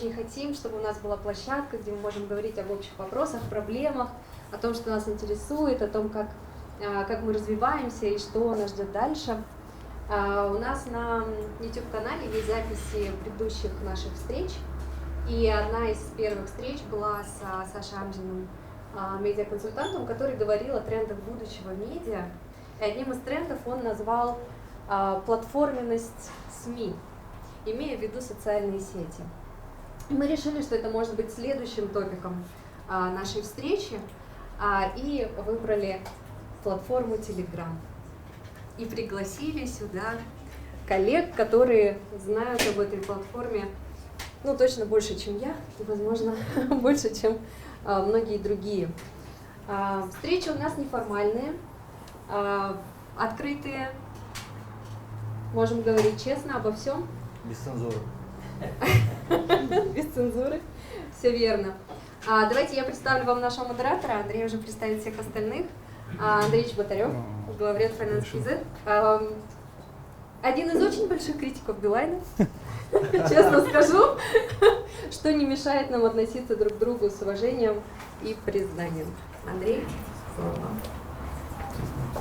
очень хотим, чтобы у нас была площадка, где мы можем говорить об общих вопросах, проблемах, о том, что нас интересует, о том, как мы развиваемся и что нас ждет дальше. У нас на YouTube-канале есть записи предыдущих наших встреч. И одна из первых встреч была с Сашей Амзиным, медиаконсультантом, который говорил о трендах будущего медиа. И одним из трендов он назвал платформенность СМИ, имея в виду социальные сети. И мы решили, что это может быть следующим топиком нашей встречи, и выбрали платформу Telegram. И пригласили сюда коллег, которые знают об этой платформе, ну, точно больше, чем я, и, возможно, больше, чем многие другие. Встречи у нас неформальные, открытые, можем говорить честно обо всем. Без цензуры. Без цензуры, все верно. Давайте я представлю вам нашего модератора. Андрей уже представит всех остальных. Андрей Чеботарев, главред Finance.kz. Один из очень больших критиков Билайна. Честно скажу, что не мешает нам относиться друг к другу с уважением и признанием. Андрей, слово вам.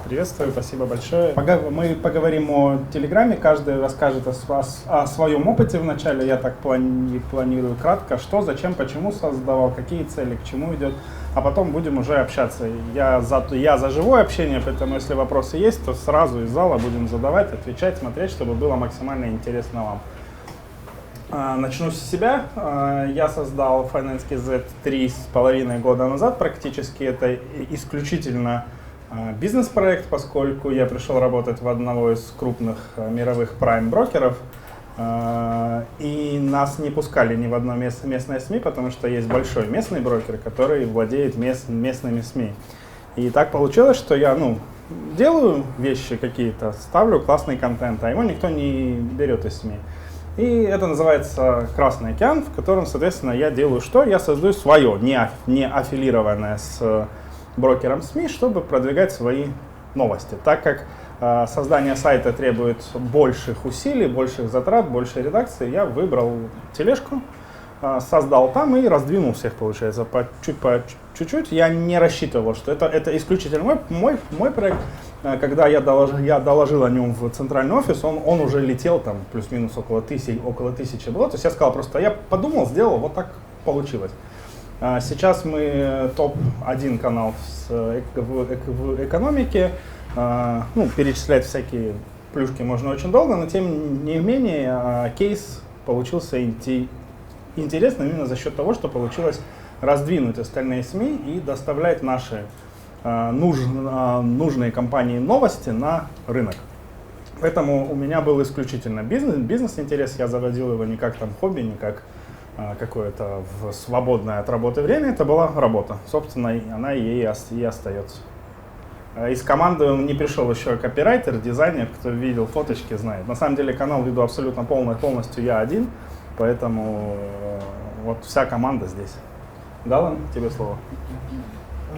Приветствую, спасибо большое. Мы поговорим о Телеграме, каждый расскажет о своем опыте вначале. Я так планирую кратко, что, зачем, почему создавал, какие цели, к чему идет, а потом будем уже общаться. Я за живое общение, поэтому если вопросы есть, то сразу из зала будем задавать, отвечать, смотреть, чтобы было максимально интересно вам. Начну с себя. Я создал Finance.kz 3,5 года назад практически. Это исключительно бизнес-проект, поскольку я пришел работать в одного из крупных мировых прайм-брокеров, и нас не пускали ни в одно местное СМИ, потому что есть большой местный брокер, который владеет местными СМИ. И так получилось, что я делаю вещи какие-то, ставлю классный контент, а его никто не берет из СМИ. И это называется «Красный океан», в котором, соответственно, я делаю что? Я создаю свое, не аффилированное с брокером СМИ, чтобы продвигать свои новости. Так как создание сайта требует больших усилий, больших затрат, большей редакции, я выбрал тележку, создал там и раздвинул всех, получается, по чуть-чуть. Я не рассчитывал, что это исключительно мой проект. Когда я доложил о нем в центральный офис, он уже летел там плюс-минус около 1000 было. То есть я сказал просто, я подумал, сделал, вот так получилось. Сейчас мы топ-1 канал в экономике. Перечислять всякие плюшки можно очень долго, но тем не менее кейс получился интересным именно за счет того, что получилось раздвинуть остальные СМИ и доставлять наши нужные компании новости на рынок. Поэтому у меня был исключительно бизнес-интерес, я заводил его не как там хобби, не как какое-то свободное от работы время, это была работа. Собственно, она ей и остается. Из команды не пришел еще копирайтер, дизайнер, кто видел фоточки, знает. На самом деле канал веду абсолютно полностью я один, поэтому вот вся команда здесь. Галан, тебе слово.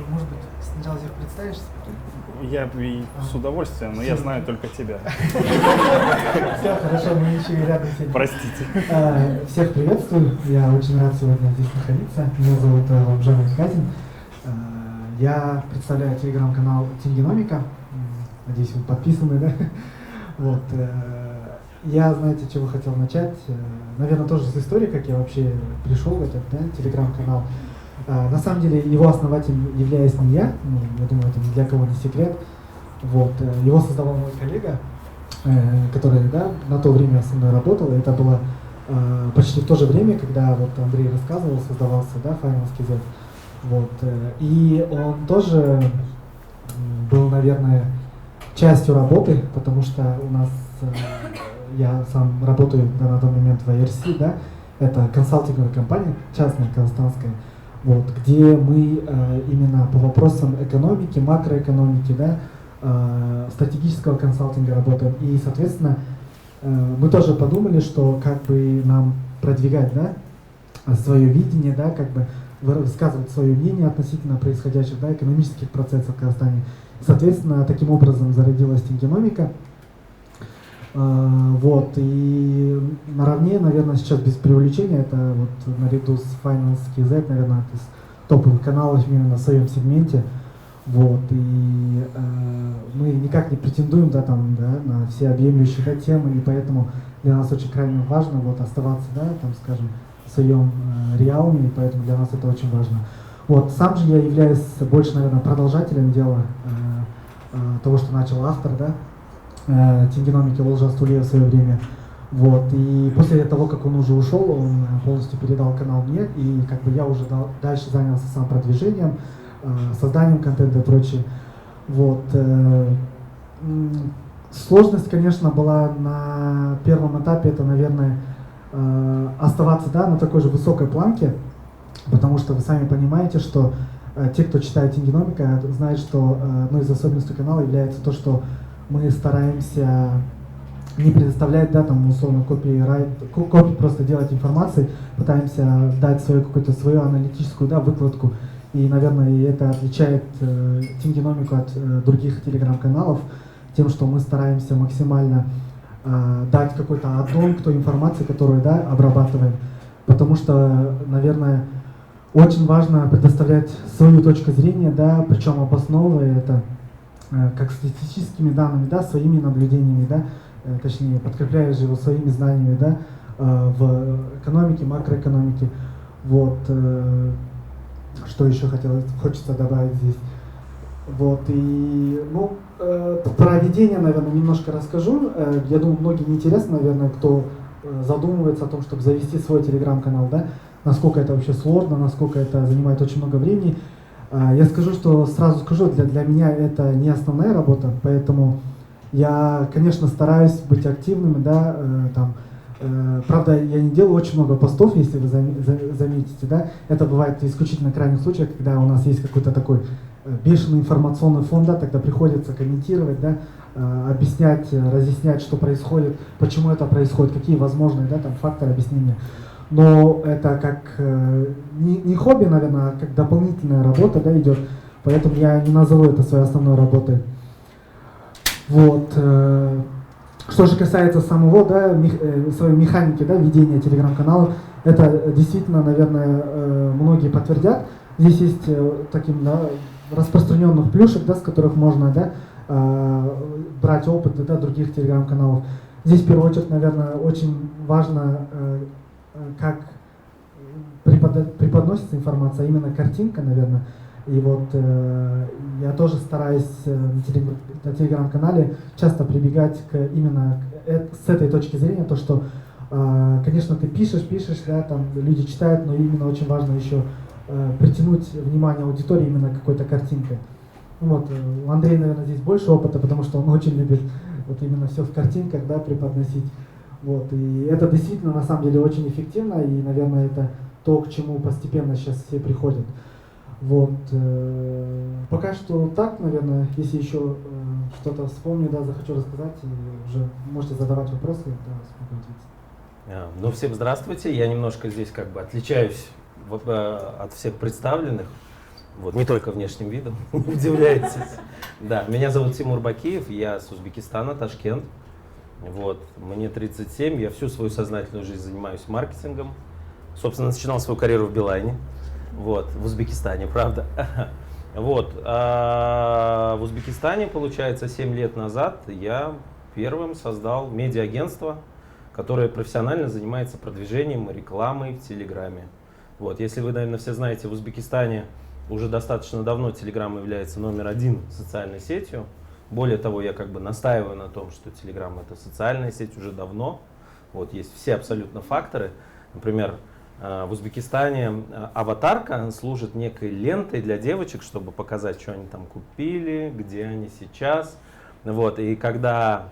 Может быть, сначала всех представишься? Я с удовольствием, но я знаю только тебя. Все, хорошо, мы еще и рядом сидим. Простите. Всех приветствую, я очень рад сегодня здесь находиться. Меня зовут Ламжан Хазин. Я представляю телеграм-канал Тенгеномика. Надеюсь, вы подписаны, да? Вот. Я, знаете, чего хотел начать? Наверное, тоже с истории, как я вообще пришел в этот телеграм-канал. На самом деле, его основатель являюсь не я, я думаю, это ни для кого не секрет. Вот. Его создавал мой коллега, который на то время со мной работал. Это было почти в то же время, когда вот Андрей рассказывал, создавался Finance.kz. Вот. И он тоже был, наверное, частью работы, потому что у нас, я сам работаю на данный момент в IRC, это консалтинговая компания, частная казахстанская, вот, где мы именно по вопросам экономики, макроэкономики, стратегического консалтинга работаем. И, соответственно, мы тоже подумали, что как бы нам продвигать свое видение, как бы высказывать свое мнение относительно происходящих экономических процессов в Казахстане. Соответственно, таким образом зародилась Тенгеномика. Вот, и наравне, наверное, сейчас без преувеличения, это вот наряду с Finance KZ, наверное, из топовых каналов именно на своем сегменте. Вот, и мы никак не претендуем, да, там, да, на всеобъемлющие, да, темы, и поэтому для нас очень крайне важно вот оставаться, да, там, скажем, в своем реалме, и поэтому для нас это очень важно. Вот, сам же я являюсь больше, наверное, продолжателем дела того, что начал автор, да, Тенгиномики Олжас Тулеев в свое время. Вот, и после того, как он уже ушел, он полностью передал канал мне, и как бы я уже дальше занялся сам продвижением, созданием контента и прочее. Вот. Сложность, конечно, была на первом этапе, это, наверное, оставаться, да, на такой же высокой планке, потому что вы сами понимаете, что те, кто читает Тенгиномика, знают, что одной из особенностей канала является то, что мы стараемся не предоставлять, да, там, условно, копии просто делать информации, пытаемся дать какую-то свою аналитическую, да, выкладку. И, наверное, это отличает Тенгиномику от других телеграм-каналов тем, что мы стараемся максимально дать какой-то аддон к той информации, которую, да, обрабатываем. Потому что, наверное, очень важно предоставлять свою точку зрения, да, причем обосновывая это как статистическими данными, да, своими наблюдениями, да, точнее, подкрепляя же его своими знаниями, да, в экономике, макроэкономике. Вот, что еще хочется добавить здесь. Вот, и, ну, про ведение, наверное, немножко расскажу. Я думаю, многим интересно, наверное, кто задумывается о том, чтобы завести свой телеграм-канал, да, насколько это вообще сложно, насколько это занимает очень много времени. Я сразу скажу, для меня это не основная работа, поэтому я, конечно, стараюсь быть активным, да, там, правда, я не делаю очень много постов, если вы заметите, да, это бывает исключительно в крайних случаях, когда у нас есть какой-то такой бешеный информационный фон, да, тогда приходится комментировать, да, объяснять, разъяснять, что происходит, почему это происходит, какие возможные, да, там, факторы объяснения. Но это как не хобби, наверное, а как дополнительная работа, да, идет, поэтому я не назову это своей основной работой. Вот. Что же касается самого, да, своей механики, да, ведения телеграм-канала, это действительно, наверное, многие подтвердят. Здесь есть таким, да, распространенных плюшек, да, с которых можно, да, брать опыт, да, других телеграм-каналов. Здесь в первую очередь, наверное, очень важно, как преподносится информация, а именно картинка, наверное. И вот я тоже стараюсь на телеграм-канале часто прибегать именно с этой точки зрения, то что, конечно, ты пишешь, да, там люди читают, но именно очень важно еще притянуть внимание аудитории именно какой-то картинкой. Вот, у Андрея, наверное, здесь больше опыта, потому что он очень любит вот именно все в картинках, да, преподносить. Вот, и это действительно на самом деле очень эффективно, и, наверное, это то, к чему постепенно сейчас все приходят. Вот, пока что так, наверное, если еще что-то вспомню, да, захочу рассказать, и уже можете задавать вопросы, да, смогу ответить. Ну, всем здравствуйте, я немножко здесь как бы отличаюсь от всех представленных, вот, не только внешним видом, удивляетесь. Да, меня зовут Тимур Бакиев, я с Узбекистана, Ташкент. Вот, мне 37, я всю свою сознательную жизнь занимаюсь маркетингом. Собственно, начинал свою карьеру в Билайне, вот, в Узбекистане, правда. Вот, в Узбекистане, получается, 7 лет назад я первым создал медиа-агентство, которое профессионально занимается продвижением и рекламой в Телеграме. Вот, если вы, наверное, все знаете, в Узбекистане уже достаточно давно Телеграм является №1 социальной сетью. Более того, я как бы настаиваю на том, что Telegram — это социальная сеть уже давно. Вот, есть все абсолютно факторы. Например, в Узбекистане аватарка служит некой лентой для девочек, чтобы показать, что они там купили, где они сейчас. Вот, и когда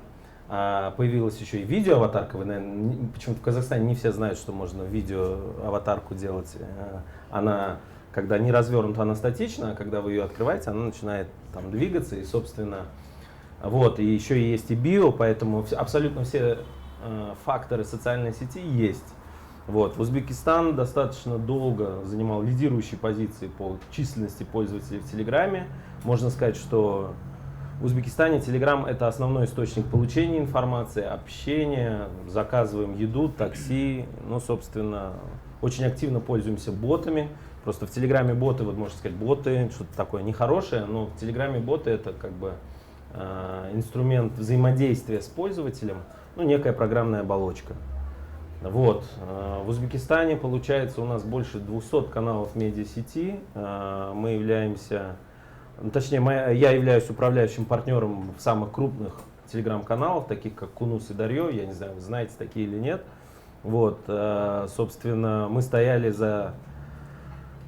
появилась еще и видео-аватарка, вы, наверное, почему-то в Казахстане не все знают, что можно видео-аватарку делать. Она, когда не развернута, она статична, а когда вы ее открываете, она начинает там двигаться, и, собственно, вот, и еще есть и био, поэтому абсолютно все факторы социальной сети есть. Вот, Узбекистан достаточно долго занимал лидирующие позиции по численности пользователей в Телеграме. Можно сказать, что В Узбекистане Telegram — это основной источник получения информации, общения, заказываем еду, такси, ну, собственно, очень активно пользуемся ботами. Просто в Телеграме боты, вот можно сказать, боты, что-то такое нехорошее, но в Телеграме боты — это как бы инструмент взаимодействия с пользователем, ну, некая программная оболочка. Вот. В Узбекистане, получается, у нас больше 200 каналов медиасети. Мы являемся, точнее, я являюсь управляющим партнером самых крупных телеграм-каналов, таких как Кунус и Дарьё. Я не знаю, вы знаете такие или нет. Вот. Собственно, мы стояли за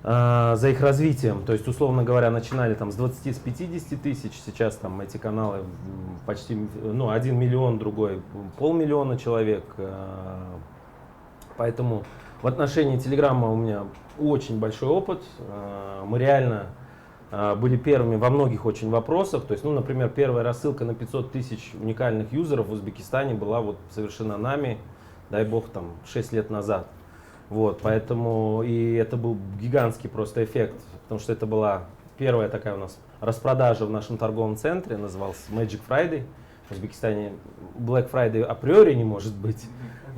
их развитием. То есть, условно говоря, начинали там с 20-50 тысяч, сейчас там эти каналы почти, ну, 1 миллион, другой 500 000 человек. Поэтому в отношении Телеграма у меня очень большой опыт. Мы реально были первыми во многих очень вопросах. То есть, ну, например, первая рассылка на 500 тысяч уникальных юзеров в Узбекистане была вот совершена нами, дай бог, там 6 лет назад. Вот, поэтому и это был гигантский просто эффект, потому что это была первая такая у нас распродажа в нашем торговом центре, назывался Magic Friday. В Узбекистане Black Friday априори не может быть.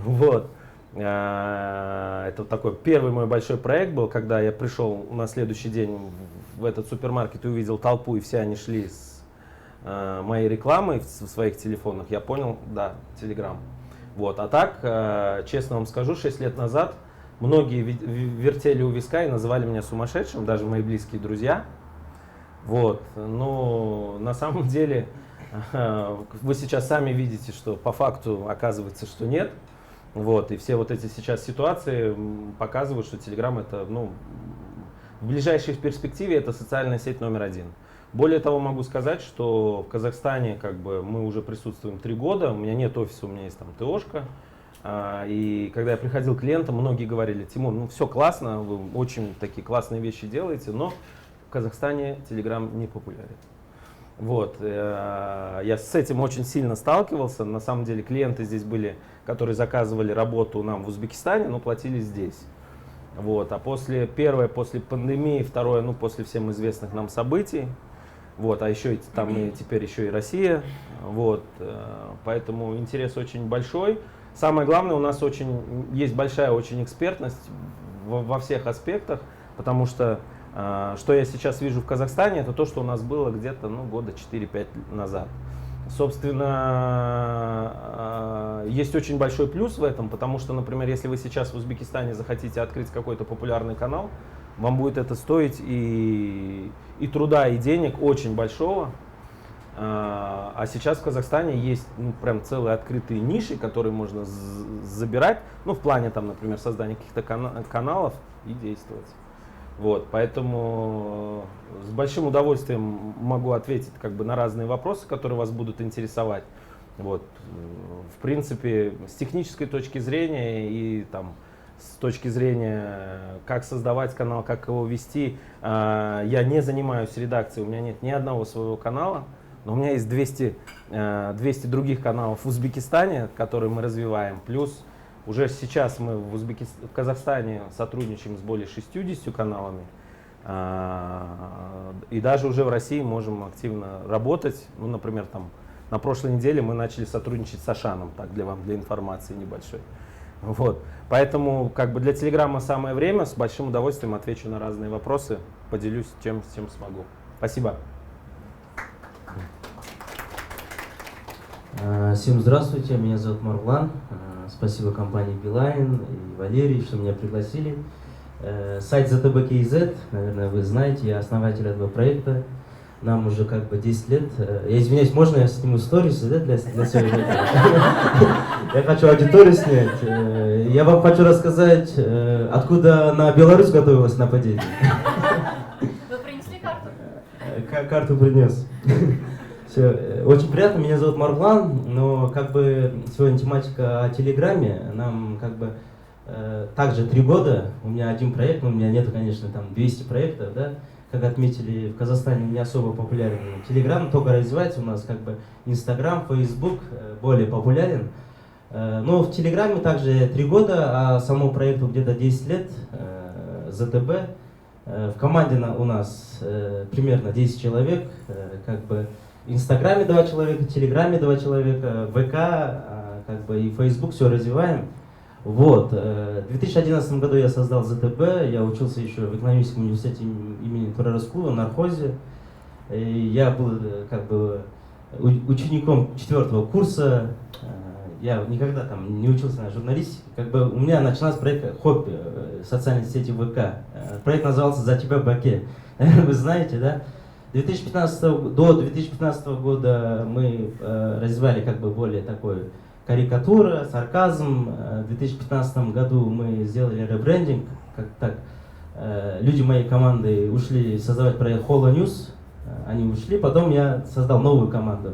Вот. Это такой первый мой большой проект был, когда я пришел на следующий день в этот супермаркет и увидел толпу, и все они шли с моей рекламой в своих телефонах. Я понял, да, Telegram. Вот. А так, честно вам скажу, 6 лет назад многие вертели у виска и называли меня сумасшедшим, даже мои близкие друзья. Вот. Но на самом деле вы сейчас сами видите, что по факту оказывается, что нет. Вот. И все вот эти сейчас ситуации показывают, что Telegram — это, ну, в ближайшей перспективе это социальная сеть номер 1. Более того, могу сказать, что в Казахстане как бы мы уже присутствуем 3 года, у меня нет офиса, у меня есть там ТОшка. И когда я приходил к клиентам, многие говорили: Тимур, ну все классно, вы очень такие классные вещи делаете, но в Казахстане Telegram не популярен. Вот. Я с этим очень сильно сталкивался. На самом деле клиенты здесь были, которые заказывали работу нам в Узбекистане, но платили здесь. Вот. А первое после пандемии, второе, ну, после всем известных нам событий. Вот. А еще там и теперь еще и Россия. Вот. Поэтому интерес очень большой. Самое главное, у нас есть большая очень экспертность во всех аспектах, потому что что я сейчас вижу в Казахстане, это то, что у нас было где-то, ну, года 4-5 назад. Собственно, есть очень большой плюс в этом, потому что, например, если вы сейчас в Узбекистане захотите открыть какой-то популярный канал, вам будет это стоить и труда, и денег очень большого. А сейчас в Казахстане есть, ну, прям целые открытые ниши, которые можно забирать, ну, в плане там, например, создания каких-то каналов и действовать. Вот, поэтому с большим удовольствием могу ответить как бы на разные вопросы, которые вас будут интересовать. Вот, в принципе, с технической точки зрения и там с точки зрения, как создавать канал, как его вести, я не занимаюсь редакцией, у меня нет ни одного своего канала. Но у меня есть 200 других каналов в Узбекистане, которые мы развиваем. Плюс уже сейчас мы в Казахстане сотрудничаем с более 60 каналами. И даже уже в России можем активно работать. Ну, например, там, на прошлой неделе мы начали сотрудничать с Ашаном, так для информации небольшой. Вот. Поэтому как бы для Телеграма самое время. С большим удовольствием отвечу на разные вопросы, поделюсь чем смогу. Спасибо. Всем здравствуйте, меня зовут Марвлан. Спасибо компании Билайн и Валерий, что меня пригласили. Сайт ZTB.KZ, наверное, вы знаете, я основатель этого проекта. Нам уже как бы 10 лет. Я извиняюсь, можно я сниму сторис, да, для своего видео? Я хочу аудиторию снять. Я вам хочу рассказать, откуда на Беларусь готовилось нападение. Вы принесли карту? Карту принес. Все. Очень приятно, меня зовут Марвлан, но как бы сегодня тематика о Телеграме, нам как бы также 3 года, у меня один проект, но у меня нету, конечно, там 200 проектов, да, как отметили, в Казахстане не особо популярен Телеграм, только развивается у нас как бы Инстаграм, Фейсбук более популярен, но в Телеграме также 3 года, а самому проекту где-то 10 лет, ЗТБ, в команде у нас примерно 10 человек, как бы Инстаграме 2 человека, Телеграме 2 человека, ВК, как бы и Facebook, все развиваем. Вот. В 2011 году я создал ЗТБ, я учился еще в экономическом университете имени Тура Рыскулова на нархозе. И я был как бы учеником 4-го курса. Я никогда там не учился на журналистике. Как бы у меня началось проект хобби социальной сети ВК. Проект назывался «За тебя, Баке». Вы знаете, да? До 2015 года мы развивали как бы более такой карикатура, сарказм. В 2015 году мы сделали ребрендинг. Как так, люди моей команды ушли создавать проект Holo News. Они ушли, потом я создал новую команду.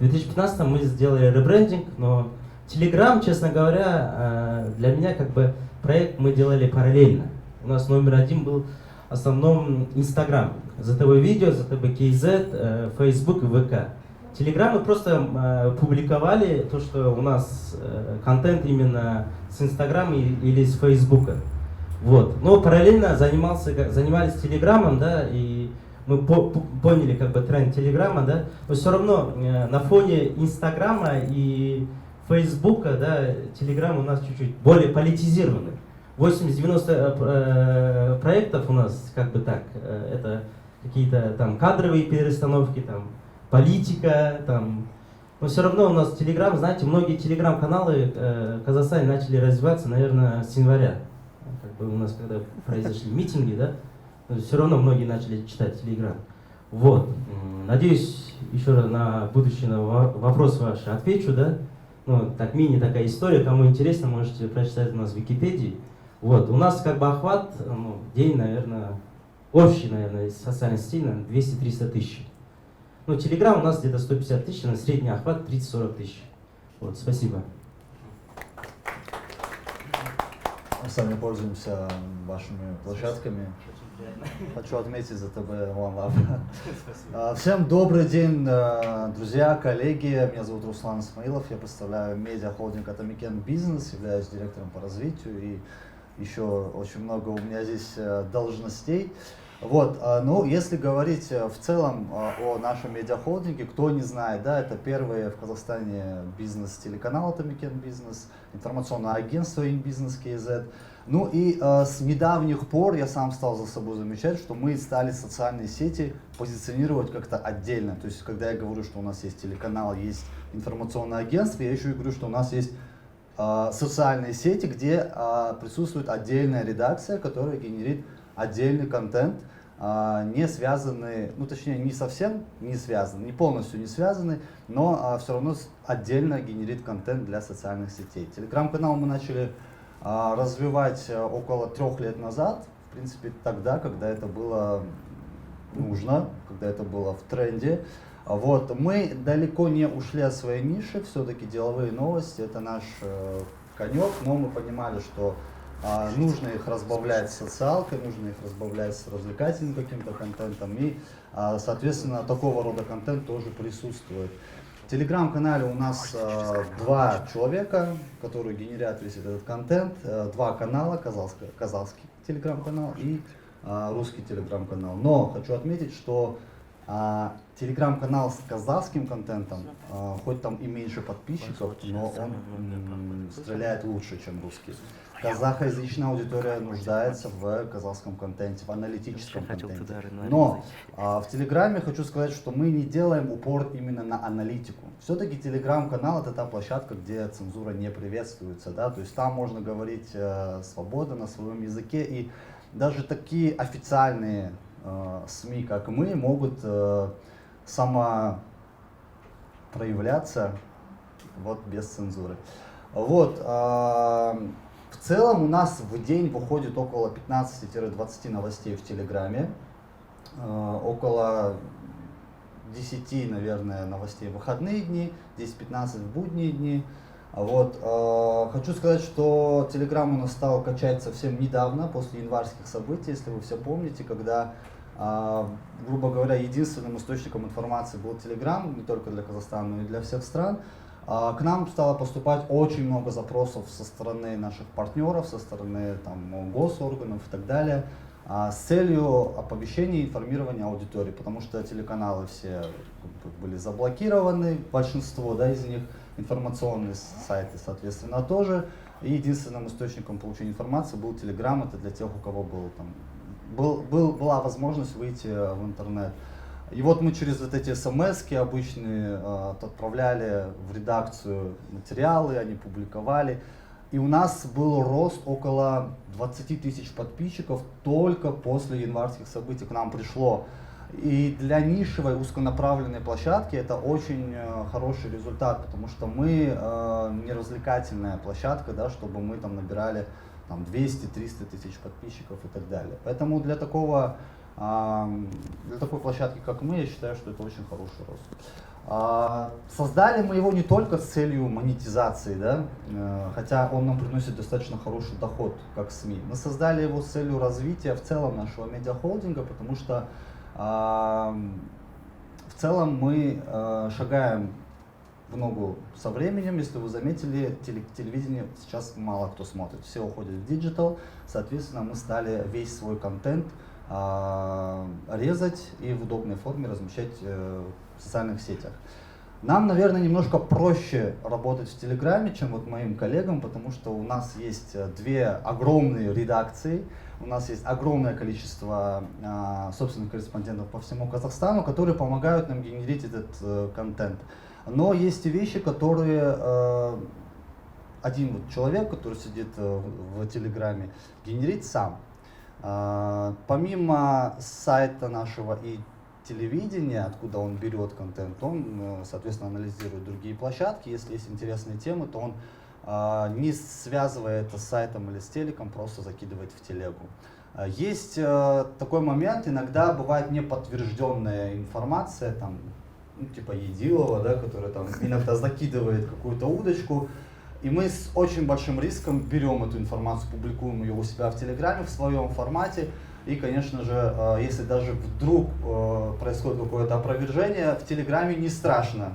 В 2015 мы сделали ребрендинг, но Telegram, честно говоря, для меня как бы проект мы делали параллельно. У нас номер 1 был в основном Instagram, ЗТБ видео, ЗТБ KZ, Facebook и ВК. Telegram мы просто публиковали то, что у нас контент именно с Instagram или с Facebook. Вот. Но параллельно занимались Телеграмом, да, и мы поняли как бы тренд Телеграма, да, но все равно на фоне Инстаграма и Фейсбука, да, Телеграм у нас чуть-чуть более политизированный. 80-90 проектов у нас как бы так, это какие-то там кадровые перестановки, там политика, там, но все равно у нас Телеграм, знаете, многие Телеграм-каналы в Казахстане начали развиваться, наверное, с января. Как бы у нас когда произошли митинги, да, все равно многие начали читать Телеграм. Вот. Надеюсь, еще раз на будущий вопрос ваш отвечу, да. Ну, так, такая история, кому интересно, можете прочитать у нас в Википедии. Вот. У нас как бы охват, день, наверное, общий, наверное, из социальной сети, 200-300 тысяч. Ну, Телеграм у нас где-то 150 тысяч, на средний охват 30-40 тысяч. Вот, спасибо. Мы сами пользуемся вашими площадками. Хочу отметить ЗТБ One Love. Всем добрый день, друзья, коллеги. Меня зовут Руслан Исмаилов. Я представляю медиахолдинг Atomic Business, являюсь директором по развитию. И еще очень много у меня здесь должностей. Вот, ну, если говорить в целом о нашем медиахолдинге, кто не знает, да, это первый в Казахстане бизнес-телеканал Atomic Business, информационное агентство InBusiness KZ. Ну и с недавних пор я сам стал за собой замечать, что мы стали социальные сети позиционировать как-то отдельно. То есть, когда я говорю, что у нас есть телеканал, есть информационное агентство, я еще и говорю, что у нас есть социальные сети, где присутствует отдельная редакция, которая генерит отдельный контент, не связанный, ну точнее не совсем не связанный, не полностью не связанный, но все равно отдельно генерит контент для социальных сетей. Телеграм-канал мы начали развивать около 3 лет назад, в принципе тогда, когда это было нужно, когда это было в тренде. Вот. Мы далеко не ушли от своей ниши, все-таки деловые новости это наш конек, но мы понимали, что нужно их разбавлять социалкой, нужно их разбавлять с развлекательным каким-то контентом, и, соответственно, такого рода контент тоже присутствует. В Телеграм-канале у нас 2 человека, которые генерят весь этот контент, 2 канала, казахский Телеграм-канал и русский Телеграм-канал. Но хочу отметить, что Телеграм-канал с казахским контентом, хоть там и меньше подписчиков, но он стреляет лучше, чем русский. Казахоязычная аудитория нуждается в казахском контенте, в аналитическом контенте. Но в Телеграме хочу сказать, что мы не делаем упор именно на аналитику. Все-таки Телеграм-канал это та площадка, где цензура не приветствуется, да? То есть там можно говорить свободно на своем языке, и даже такие официальные СМИ, как мы, могут самопроявляться вот, без цензуры. Вот. В целом у нас в день выходит около 15-20 новостей в Телеграме, около 10, наверное, новостей в выходные дни, 10-15 в будние дни. Вот. Хочу сказать, что Телеграм у нас стал качать совсем недавно, после январских событий, если вы все помните, когда, грубо говоря, единственным источником информации был Телеграм, не только для Казахстана, но и для всех стран. К нам стало поступать очень много запросов со стороны наших партнеров, со стороны там, госорганов и так далее. с целью оповещения и информирования аудитории, потому что телеканалы все были заблокированы, большинство, да, из них, информационные сайты, соответственно, тоже. И единственным источником получения информации был Telegram, это для тех, у кого была возможность выйти в интернет. И вот мы через вот эти смс-ки обычные отправляли в редакцию материалы, они публиковали. И у нас был рост около 20 тысяч подписчиков только после январских событий к нам пришло. И для нишевой узконаправленной площадки это очень хороший результат, потому что мы не развлекательная площадка, да, чтобы мы там набирали 200-300 тысяч подписчиков и так далее. Поэтому для такой площадки, как мы, я считаю, что это очень хороший рост. Создали мы его не только с целью монетизации, да, хотя он нам приносит достаточно хороший доход, как СМИ. Мы создали его с целью развития в целом нашего медиахолдинга, потому что в целом мы шагаем в ногу со временем. Если вы заметили, телевидение сейчас мало кто смотрит, все уходят в диджитал, соответственно, мы стали весь свой контент резать и в удобной форме размещать в социальных сетях. Нам, наверное, немножко проще работать в Телеграме, чем вот моим коллегам, потому что у нас есть две огромные редакции, у нас есть огромное количество собственных корреспондентов по всему Казахстану, которые помогают нам генерить этот контент. Но есть и вещи, которые один вот человек, который сидит в Телеграме, генерит сам. Помимо сайта нашего и телевидения, откуда он берет контент, он, соответственно, анализирует другие площадки. Если есть интересные темы, то он, не связывая это с сайтом или с телеком, просто закидывает в телегу. Есть такой момент, иногда бывает неподтвержденная информация, там, типа Едилова, да, который там иногда закидывает какую-то удочку. И мы с очень большим риском берем эту информацию, публикуем ее у себя в Телеграме в своем формате. И, конечно же, если даже вдруг происходит какое-то опровержение, в Телеграме не страшно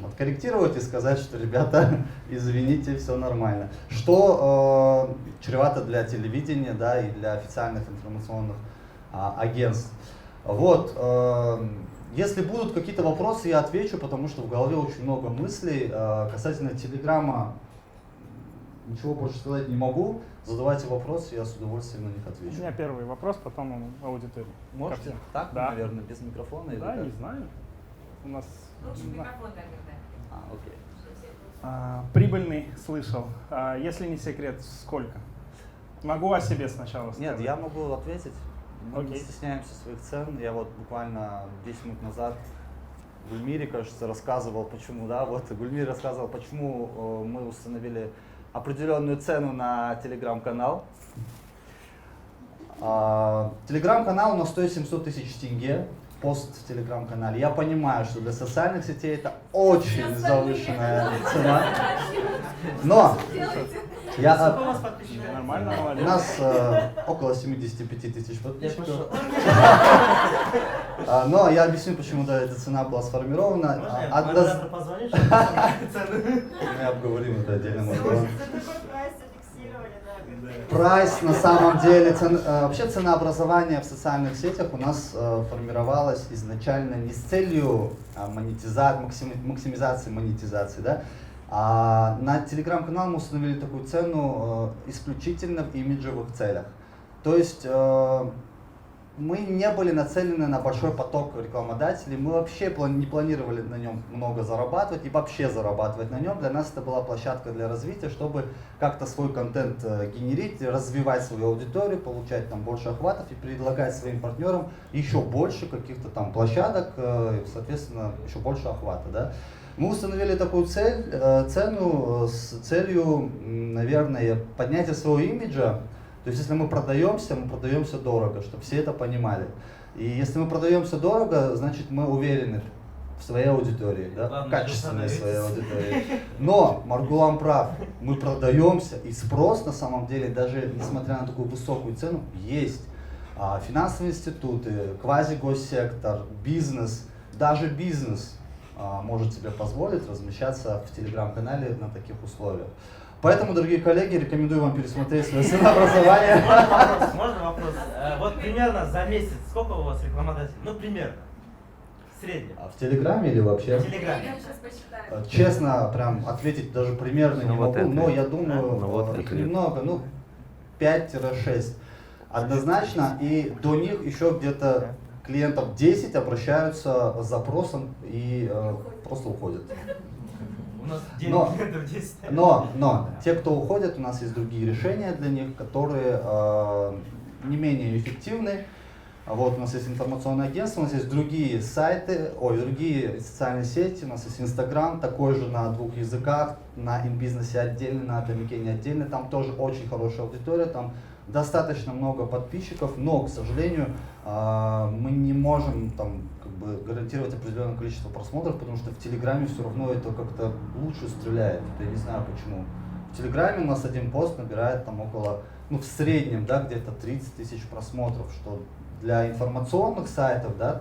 откорректировать и сказать, что, ребята, извините, все нормально. Что чревато для телевидения, да, и для официальных информационных агентств. Вот. Если будут какие-то вопросы, я отвечу, потому что в голове очень много мыслей. Касательно Телеграма ничего больше сказать не могу. Задавайте вопросы, я с удовольствием на них отвечу. У меня первый вопрос, потом аудитория. Можете? Так, да. Наверное, без микрофона? Да, или не знаю. У нас... Лучше микрофон, наверное. Окей. Прибыльный слышал. Если не секрет, сколько? Могу о себе сначала сказать. Нет, я могу ответить. Мы не Окей. стесняемся своих цен. Я вот буквально 10 минут назад Гульмире, кажется, рассказывал, почему, да, вот Гульмир рассказывал, почему мы установили определенную цену на телеграм-канал. Телеграм-канал у нас стоит 700 тысяч тенге, пост в телеграм-канале. Я понимаю, что для социальных сетей это очень завышенная цена. Но Нормально, у молодец. нас около 75 тысяч подписчиков. Но я объясню, почему эта цена была сформирована. Позвонишь? Мы обговорим это отдельно. Прайс на самом деле, вообще ценообразование в социальных сетях у нас формировалось изначально не с целью максимизации монетизации, да, а на телеграм-канал мы установили такую цену исключительно в имиджевых целях. То есть мы не были нацелены на большой поток рекламодателей, мы вообще не планировали на нем много зарабатывать и вообще зарабатывать на нем. Для нас это была площадка для развития, чтобы как-то свой контент генерить, развивать свою аудиторию, получать там больше охватов и предлагать своим партнерам еще больше каких-то там площадок, соответственно, еще больше охвата, да. Мы установили такую цену с целью, наверное, поднятия своего имиджа. То есть, если мы продаемся дорого, чтобы все это понимали. И если мы продаемся дорого, значит, мы уверены в своей аудитории, да? В качественной своей аудитории. Но Маргулан прав, мы продаемся, и спрос на самом деле, даже несмотря на такую высокую цену, есть. Финансовые институты, квази-госсектор, бизнес, даже бизнес может себе позволить размещаться в телеграм-канале на таких условиях. Поэтому, дорогие коллеги, рекомендую вам пересмотреть свое ценообразование. Можно вопрос? Вот примерно за месяц сколько у вас рекламодателей? Ну, примерно. В среднем. А в Телеграме или вообще? В Телеграме. Я сейчас посчитаю. Честно, прям ответить даже примерно не Ну, вот могу, это. но я думаю, Ну, вот их это. немного, ну, 5-6 однозначно, и до них еще где-то клиентов 10 обращаются с запросом и просто уходят. У нас Но- клиентов 10. Но те, кто уходят, у нас есть другие решения для них, которые не менее эффективны. Вот у нас есть информационное агентство, у нас есть другие сайты, другие социальные сети, у нас есть Инстаграм, такой же на 2 языках, на инбизнесе отдельно, на Атомикене отдельно, там тоже очень хорошая аудитория, там достаточно много подписчиков, но, к сожалению, мы не можем там как бы гарантировать определенное количество просмотров, потому что в Телеграме все равно это как-то лучше стреляет, я не знаю почему. В Телеграме у нас один пост набирает там около, ну в среднем, да, где-то 30 тысяч просмотров, что для информационных сайтов, да,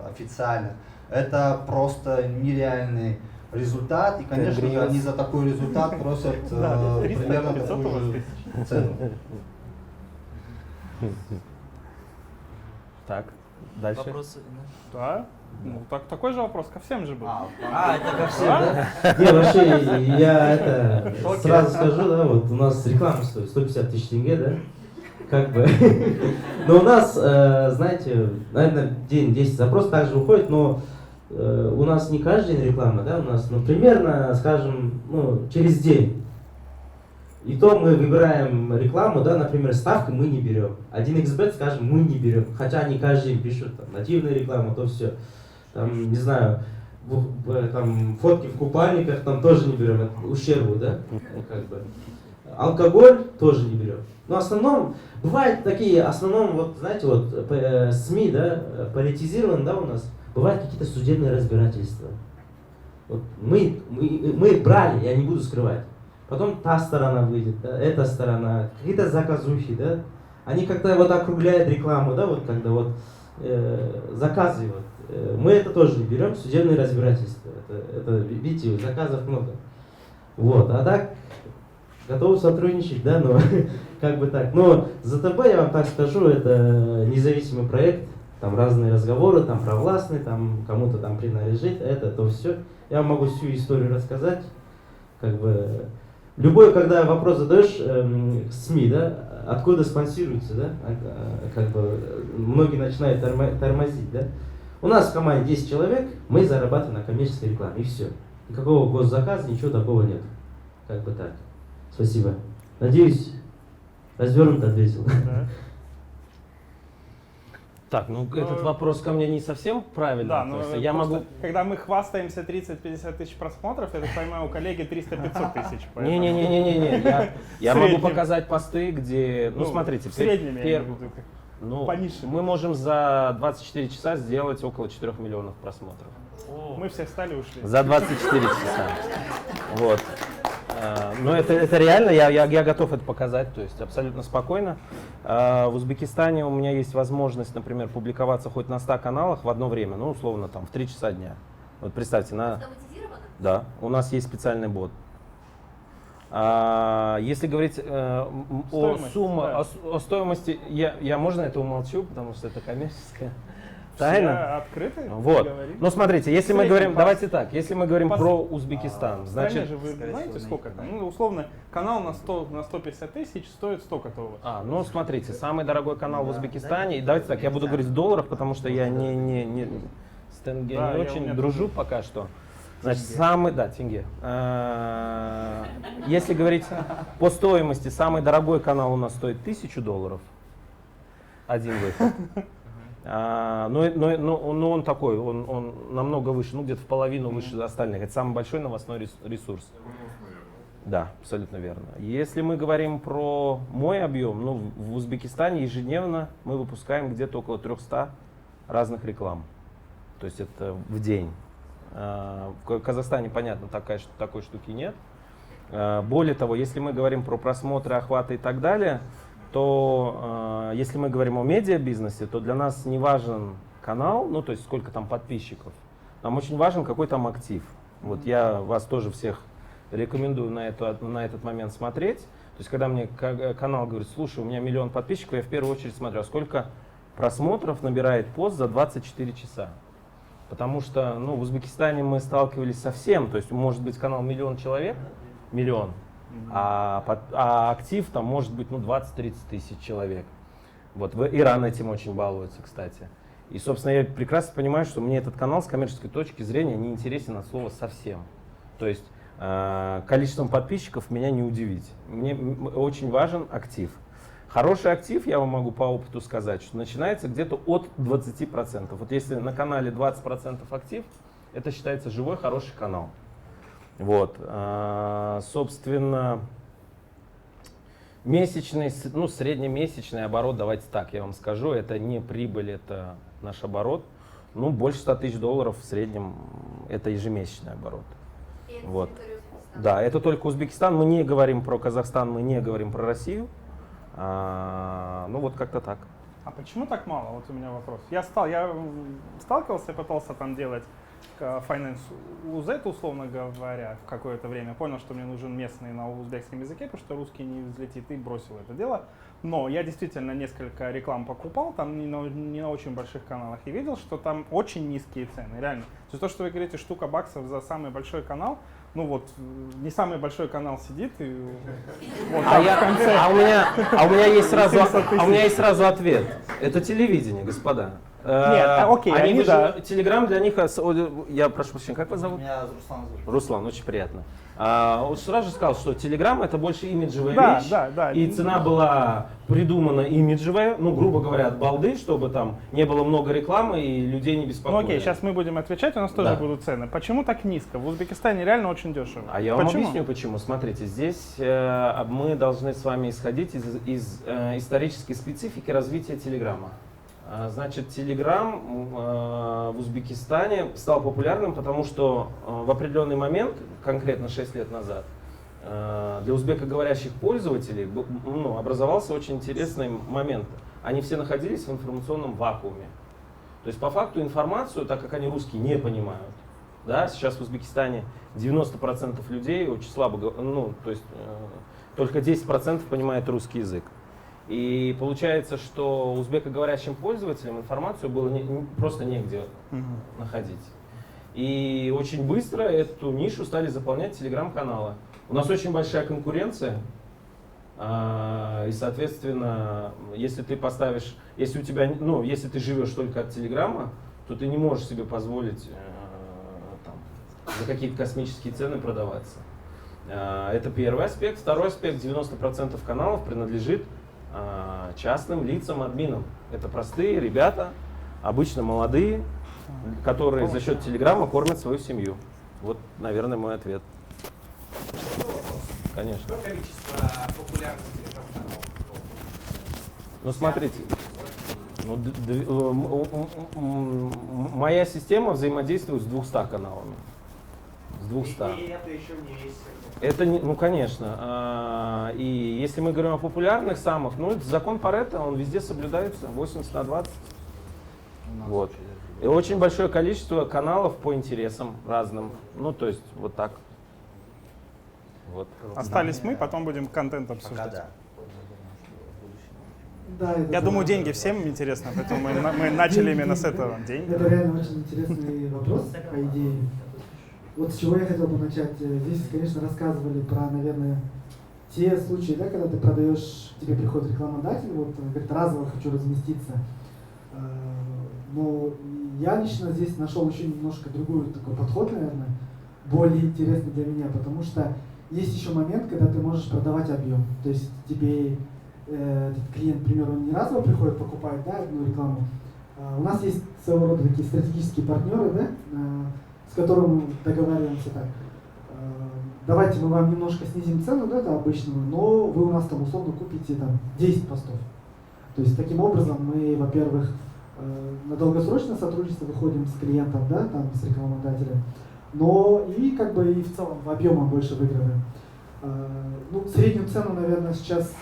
официальных, это просто нереальный результат, и, конечно же, они за такой результат просят Да, 300, примерно 500 такую у вас же тысяч. цену. Так, дальше. Вопросы? Да. Ну, такой же вопрос ко всем же был. Это ко всем, да? Не, вообще, я это сразу скажу, да, вот у нас реклама стоит 150 тысяч тенге, да? Как бы. Но у нас, знаете, наверное, день 10 запросов также уходит, но у нас не каждый день реклама, да, у нас, ну, примерно, скажем, ну, через день. И то мы выбираем рекламу, да, например, ставки мы не берем. 1xbet, скажем, мы не берем. Хотя они каждый день пишут, там, нативная реклама, то все. Там, не знаю, там, фотки в купальниках, там тоже не берем, это ущербу, да, как бы. Алкоголь тоже не берем. Но в основном, бывают такие, в основном, вот, знаете, вот, СМИ, да, политизированы, да, у нас, бывают какие-то судебные разбирательства. Вот мы брали, я не буду скрывать. Потом та сторона выйдет, да, эта сторона, какие-то заказухи, да. Они как-то вот округляют рекламу, да, вот когда вот заказы вот. Мы это тоже не берем, судебные разбирательства. Это, видите, заказов много. Вот, а так, готовы сотрудничать, да, но как бы так. Но ЗТБ, я вам так скажу, это независимый проект, там разные разговоры, там провластные, там кому-то там принадлежит, это, то все. Я вам могу всю историю рассказать, как бы. Любой, когда вопрос задаешь СМИ, да, откуда спонсируется, да, как бы многие начинают тормозить, да. У нас в команде 10 человек, мы зарабатываем на коммерческой рекламе, и все. Никакого госзаказа, ничего такого нет. Как бы так. Спасибо. Надеюсь, развернуто ответил. Да. Так, ну этот вопрос ко мне не совсем правильный. Да, То но есть просто, я могу... когда мы хвастаемся 30-50 тысяч просмотров, я так понимаю, у коллеги 300-500 тысяч. поэтому- Не-не-не, я В могу среднем. показать посты, где, ну смотрите, в среднем, я имею в первый- виду, ну, по нишам. мы можем за 24 часа сделать около 4 миллионов просмотров. Мы все встали и ушли. За 24 часа. Вот. Но это реально, я готов это показать, то есть абсолютно спокойно. В Узбекистане у меня есть возможность, например, публиковаться хоть на 100 каналах в одно время, ну, условно, там, в 3 часа дня. Вот представьте, Автоматизировано? да, у нас есть специальный бот. Если говорить о стоимости, я можно это умолчу, потому что это коммерческая тайна. Все открыты? Вот. говорите? Ну смотрите, если мы Средний говорим, по- давайте так, если мы говорим по- про Узбекистан, В стране значит, же вы знаете, сколько там? Ну, условно, канал на 150 тысяч стоит столько-то у вас. ну смотрите, самый дорогой канал в Узбекистане, и давайте так, я буду говорить в долларах, потому что я не с тенге Да, не у очень меня дружу тоже. пока что. Значит, самый, да, тенге. Если говорить по стоимости, самый дорогой канал у нас стоит $1000, один выход. Но он такой, он намного выше, ну где-то в половину выше остальных. Это самый большой новостной ресурс. Да, абсолютно верно. Если мы говорим про мой объем, ну в Узбекистане ежедневно мы выпускаем где-то около 300 разных реклам. То есть это в день. В Казахстане, понятно, такой штуки нет. Более того, если мы говорим про просмотры, охваты и так далее, то если мы говорим о медиабизнесе, то для нас не важен канал, ну то есть сколько там подписчиков. Нам очень важен какой там актив. Вот я вас тоже всех рекомендую на этот момент смотреть. То есть, когда мне канал говорит, слушай, у меня 1 миллион подписчиков, я в первую очередь смотрю, а сколько просмотров набирает пост за 24 часа. Потому что, ну, в Узбекистане мы сталкивались со всем, то есть, может быть, канал 1 миллион человек, а актив там может быть, ну, 20-30 тысяч человек. Вот, Иран этим очень балуется, кстати. И, собственно, я прекрасно понимаю, что мне этот канал с коммерческой точки зрения не интересен от слова совсем. То есть количеством подписчиков меня не удивить. Мне очень важен актив. Хороший актив, я вам могу по опыту сказать, что начинается где-то от 20%. Вот если на канале 20% актив, это считается живой, хороший канал. Вот, собственно, месячный, ну, среднемесячный оборот, давайте так, я вам скажу, это не прибыль, это наш оборот. Ну, больше 100 тысяч долларов в среднем, это ежемесячный оборот. Вот. Да, это только Узбекистан, мы не говорим про Казахстан, мы не говорим про Россию. Ну, вот как-то так. А почему так мало? Вот у меня вопрос. Я сталкивался и пытался там делать Finance UZ, условно говоря, в какое-то время. Понял, что мне нужен местный на узбекском языке, потому что русский не взлетит, и бросил это дело. Но я действительно несколько реклам покупал, там не на очень больших каналах, и видел, что там очень низкие цены, реально. То есть то, что вы говорите, штука баксов за самый большой канал, ну вот, не самый большой канал сидит, и вот там в конце. У меня есть сразу ответ. Это телевидение, господа. Нет, окей, они да. Телеграм для них, я прошу прощения, как вас зовут? Меня Руслан зовут. Руслан, очень приятно. Он сразу же сказал, что Телеграм это больше имиджевая вещь, и цена была придумана имиджевая, ну, грубо говоря, от балды, чтобы там не было много рекламы и людей не беспокоили. Ну окей, сейчас мы будем отвечать, у нас тоже будут цены. Почему так низко? В Узбекистане реально очень дешево. А я вам объясню почему. Смотрите, здесь мы должны с вами исходить из исторической специфики развития Телеграма. Значит, Telegram в Узбекистане стал популярным, потому что в определенный момент, конкретно 6 лет назад, для узбекоговорящих пользователей образовался очень интересный момент. Они все находились в информационном вакууме. То есть, по факту, информацию, так как они русский не понимают, да, сейчас в Узбекистане 90% людей очень слабо, то есть только 10% понимает русский язык. И получается, что узбекоговорящим пользователям информацию было просто негде находить. И очень быстро эту нишу стали заполнять телеграм-каналы. У нас очень большая конкуренция, и, соответственно, если ты поставишь, если ты живешь только от телеграма, то ты не можешь себе позволить за какие-то космические цены продаваться. Это первый аспект. Второй аспект: 90% каналов принадлежит частным лицам, админам. Это простые ребята, обычно молодые, которые за счет телеграмма кормят свою семью. Вот, наверное, мой ответ. Конечно. Какое количество популярных телеграм-каналов? Ну, смотрите. Моя система взаимодействует с 200 каналами. С 200. И это еще не есть. Это, конечно. И если мы говорим о популярных самых, это закон Парето, он везде соблюдается, 80/20. Вот. И очень большое количество каналов по интересам разным. Ну, то есть, вот так. Вот. Остались мы, потом будем контент обсуждать. Да, Я думаю, деньги всем интересно, поэтому мы начали именно с этого. Деньги. Это реально очень интересный вопрос, по идее. Вот с чего я хотел бы начать. Здесь, конечно, рассказывали про, наверное, те случаи, да, когда ты продаешь, тебе приходит рекламодатель, вот, говорит, разово хочу разместиться. Но я лично здесь нашел еще немножко другой такой подход, наверное, более интересный для меня, потому что есть еще момент, когда ты можешь продавать объем. То есть тебе этот клиент, к примеру, он не разово приходит, покупает, да, одну рекламу. У нас есть своего рода такие стратегические партнеры, да, с которым мы договариваемся так. Давайте мы вам немножко снизим цену, да, до обычного, но вы у нас там условно купите там 10 постов. То есть таким образом мы, во-первых, на долгосрочное сотрудничество выходим с клиентом, да, там, с рекламодателем, но и как бы и в целом в объемах больше выигрываем. Среднюю цену, наверное, сейчас,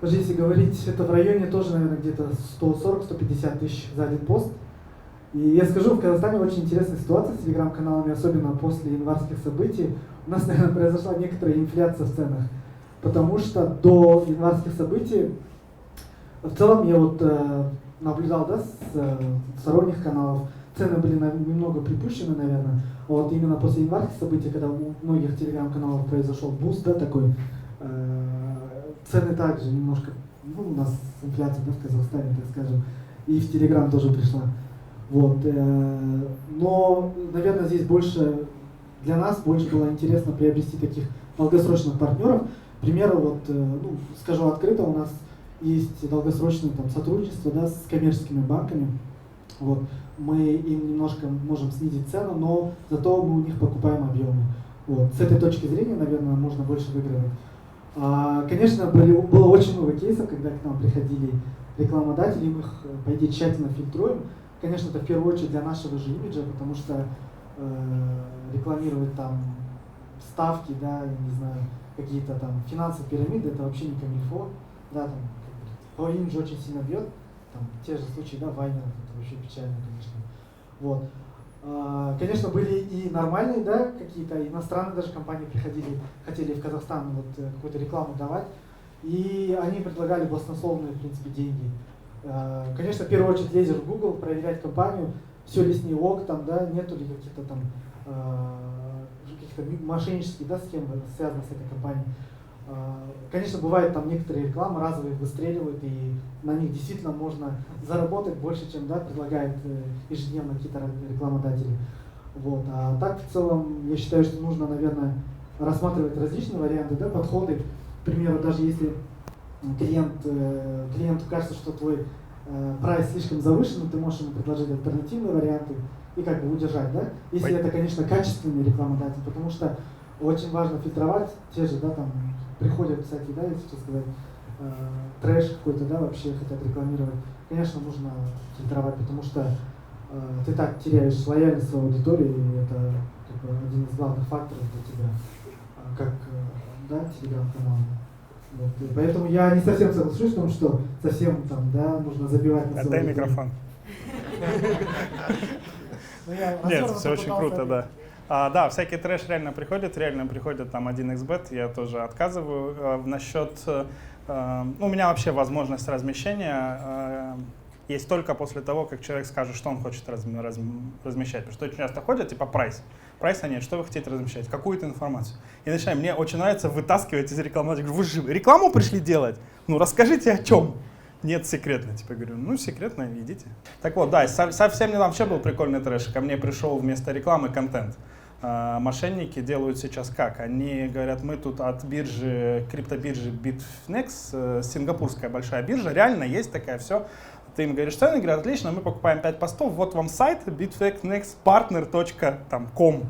даже если говорить, это в районе тоже, наверное, где-то 140-150 тысяч за один пост. И я скажу, в Казахстане очень интересная ситуация с телеграм-каналами, особенно после январских событий. У нас, наверное, произошла некоторая инфляция в ценах, потому что до январских событий в целом я вот наблюдал, да, с сторонних каналов, цены были немного припущены, наверное. Вот именно после январских событий, когда у многих телеграм-каналов произошел буст, да, такой, цены также немножко, ну, у нас инфляция, да, в Казахстане, так скажем, и в телеграм тоже пришла. Вот, но, наверное, здесь больше, для нас больше было интересно приобрести таких долгосрочных партнеров. К примеру, вот, ну, скажу открыто, у нас есть долгосрочные там сотрудничества, да, с коммерческими банками. Вот. Мы им немножко можем снизить цену, но зато мы у них покупаем объемы. Вот. С этой точки зрения, наверное, можно больше выигрывать. Конечно, было очень много кейсов, когда к нам приходили рекламодатели, мы их, по идее, тщательно фильтруем. Конечно, это в первую очередь для нашего же имиджа, потому что рекламировать там ставки, да, я не знаю, какие-то там финансовые пирамиды, это вообще не камильфо. Да, там, по имиджу очень сильно бьет. Там, те же случаи, да, Вайнера, это вообще печально, конечно. Вот. Конечно, были и нормальные, да, какие-то иностранные даже компании приходили, хотели в Казахстан вот какую-то рекламу давать, и они предлагали баснословные, в принципе, деньги. Конечно, в первую очередь лезешь в Google, проверять компанию, все ли с ней ок, там, да, нету ли каких-то там каких-то мошеннических, да, схем, связанных с этой компанией. Конечно, бывают там некоторые рекламы разовые выстреливают, и на них действительно можно заработать больше, чем, да, предлагают ежедневно какие-то рекламодатели. Вот. А так, в целом, я считаю, что нужно, наверное, рассматривать различные варианты, да, подходы. К примеру, даже если клиенту кажется, что твой прайс слишком завышен, ты можешь ему предложить альтернативные варианты и как бы удержать, да? Если это, конечно, качественный рекламодатель, потому что очень важно фильтровать те же, да, там, приходят, кстати, да, если сказать, трэш какой-то, да, вообще хотят рекламировать. Конечно, нужно фильтровать, потому что ты так теряешь лояльность своей аудитории, и это как бы один из главных факторов для тебя, как, да, телеграм-канал. Вот. И поэтому я не совсем соглашусь в том, что совсем там, да, нужно забивать на свою Отдай микрофон. Нет, все очень круто, да. Да, всякий трэш реально приходит там 1xbet, я тоже отказываю. Насчет, у меня вообще возможность размещения есть только после того, как человек скажет, что он хочет размещать. Потому что очень часто ходят, типа прайс. Прайса нет, что вы хотите размещать, какую-то информацию. И начинаем, мне очень нравится вытаскивать из рекламы. Я говорю, вы же рекламу пришли делать? Ну расскажите о чем. Нет, секретно. Типа говорю, ну секретно, идите. Так вот, да, совсем недавно вообще был прикольный трэш. Ко мне пришел вместо рекламы контент. Мошенники делают сейчас как? Они говорят, мы тут от биржи, криптобиржи Bitfinex, сингапурская большая биржа, реально есть такая, все. Ты им говоришь цены, говорят, отлично, мы покупаем 5 постов, вот вам сайт bitfinexpartner.com.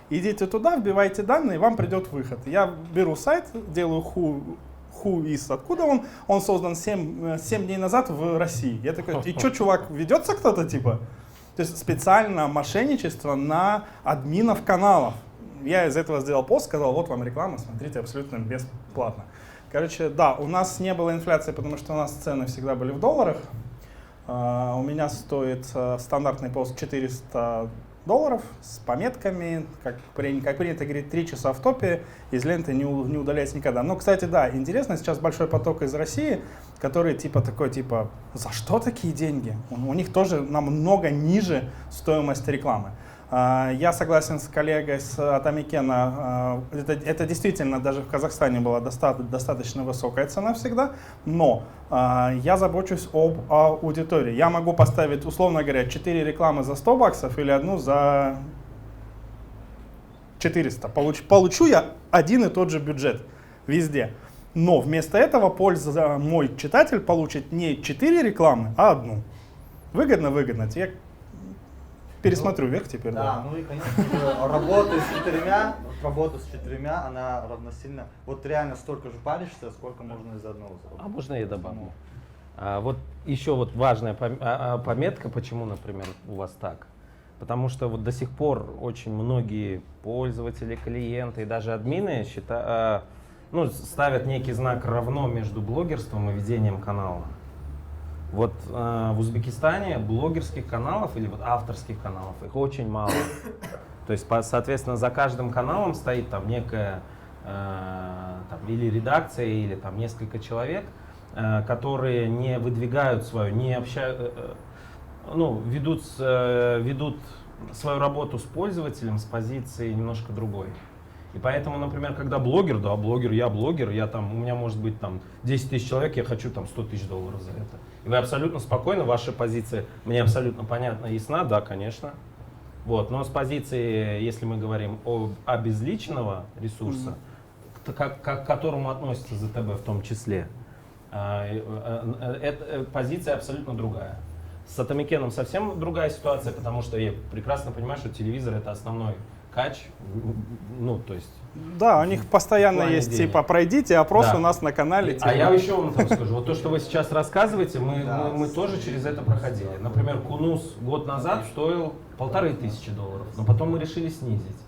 Идите туда, вбивайте данные, и вам придет выход. Я беру сайт, делаю who is, откуда он создан 7 дней назад в России. Я такой, и что, чувак, ведется кто-то типа? То есть специально мошенничество на админов каналов. Я из этого сделал пост, сказал, вот вам реклама, смотрите, абсолютно бесплатно. Короче, да, у нас не было инфляции, потому что у нас цены всегда были в долларах. У меня стоит стандартный пост $400 с пометками, как принято говорить, 3 часа в топе, из ленты не удаляется никогда. Но, кстати, да, интересно, сейчас большой поток из России, который типа, за что такие деньги? У них тоже намного ниже стоимость рекламы. Я согласен с коллегой с Атамикена, это действительно даже в Казахстане была достаточно высокая цена всегда, но я забочусь об аудитории. Я могу поставить, условно говоря, 4 рекламы за $100 или одну за 400. Получу я один и тот же бюджет везде. Но вместо этого мой читатель получит не 4 рекламы, а одну. Выгодно? Я пересмотрю вверх теперь. Да, ну и, конечно, работа с четырьмя, она равносильна. Вот реально столько же паришься, сколько можно из одного заработать. А можно я добавлю? Вот еще вот важная пометка, почему, например, у вас так. Потому что вот до сих пор очень многие пользователи, клиенты и даже админы ставят некий знак равно между блогерством и ведением канала. Вот в Узбекистане блогерских каналов или вот авторских каналов их очень мало. То есть, соответственно, за каждым каналом стоит там некая там, или редакция, или там несколько человек, которые не выдвигают свою, не общаются, ну, ведут свою работу с пользователем с позиции немножко другой. И поэтому, например, когда блогер, да, блогер, я там, у меня может быть там 10 тысяч человек, я хочу там $100 000 за это. И вы абсолютно спокойны, ваша позиция мне абсолютно понятна, ясна, да, конечно. Вот, но с позиции, если мы говорим о безличного ресурса, к которому относится ЗТБ в том числе, эта позиция абсолютно другая. С Атамикеном совсем другая ситуация, потому что я прекрасно понимаю, что телевизор — это основной кач, ну, то есть... Да, у них постоянно есть денег. типа «пройдите опрос Да. у нас на канале». А я еще вам там скажу, вот то, что вы сейчас рассказываете, мы тоже через это проходили. Например, Кунус год назад стоил $1500, но потом мы решили снизить.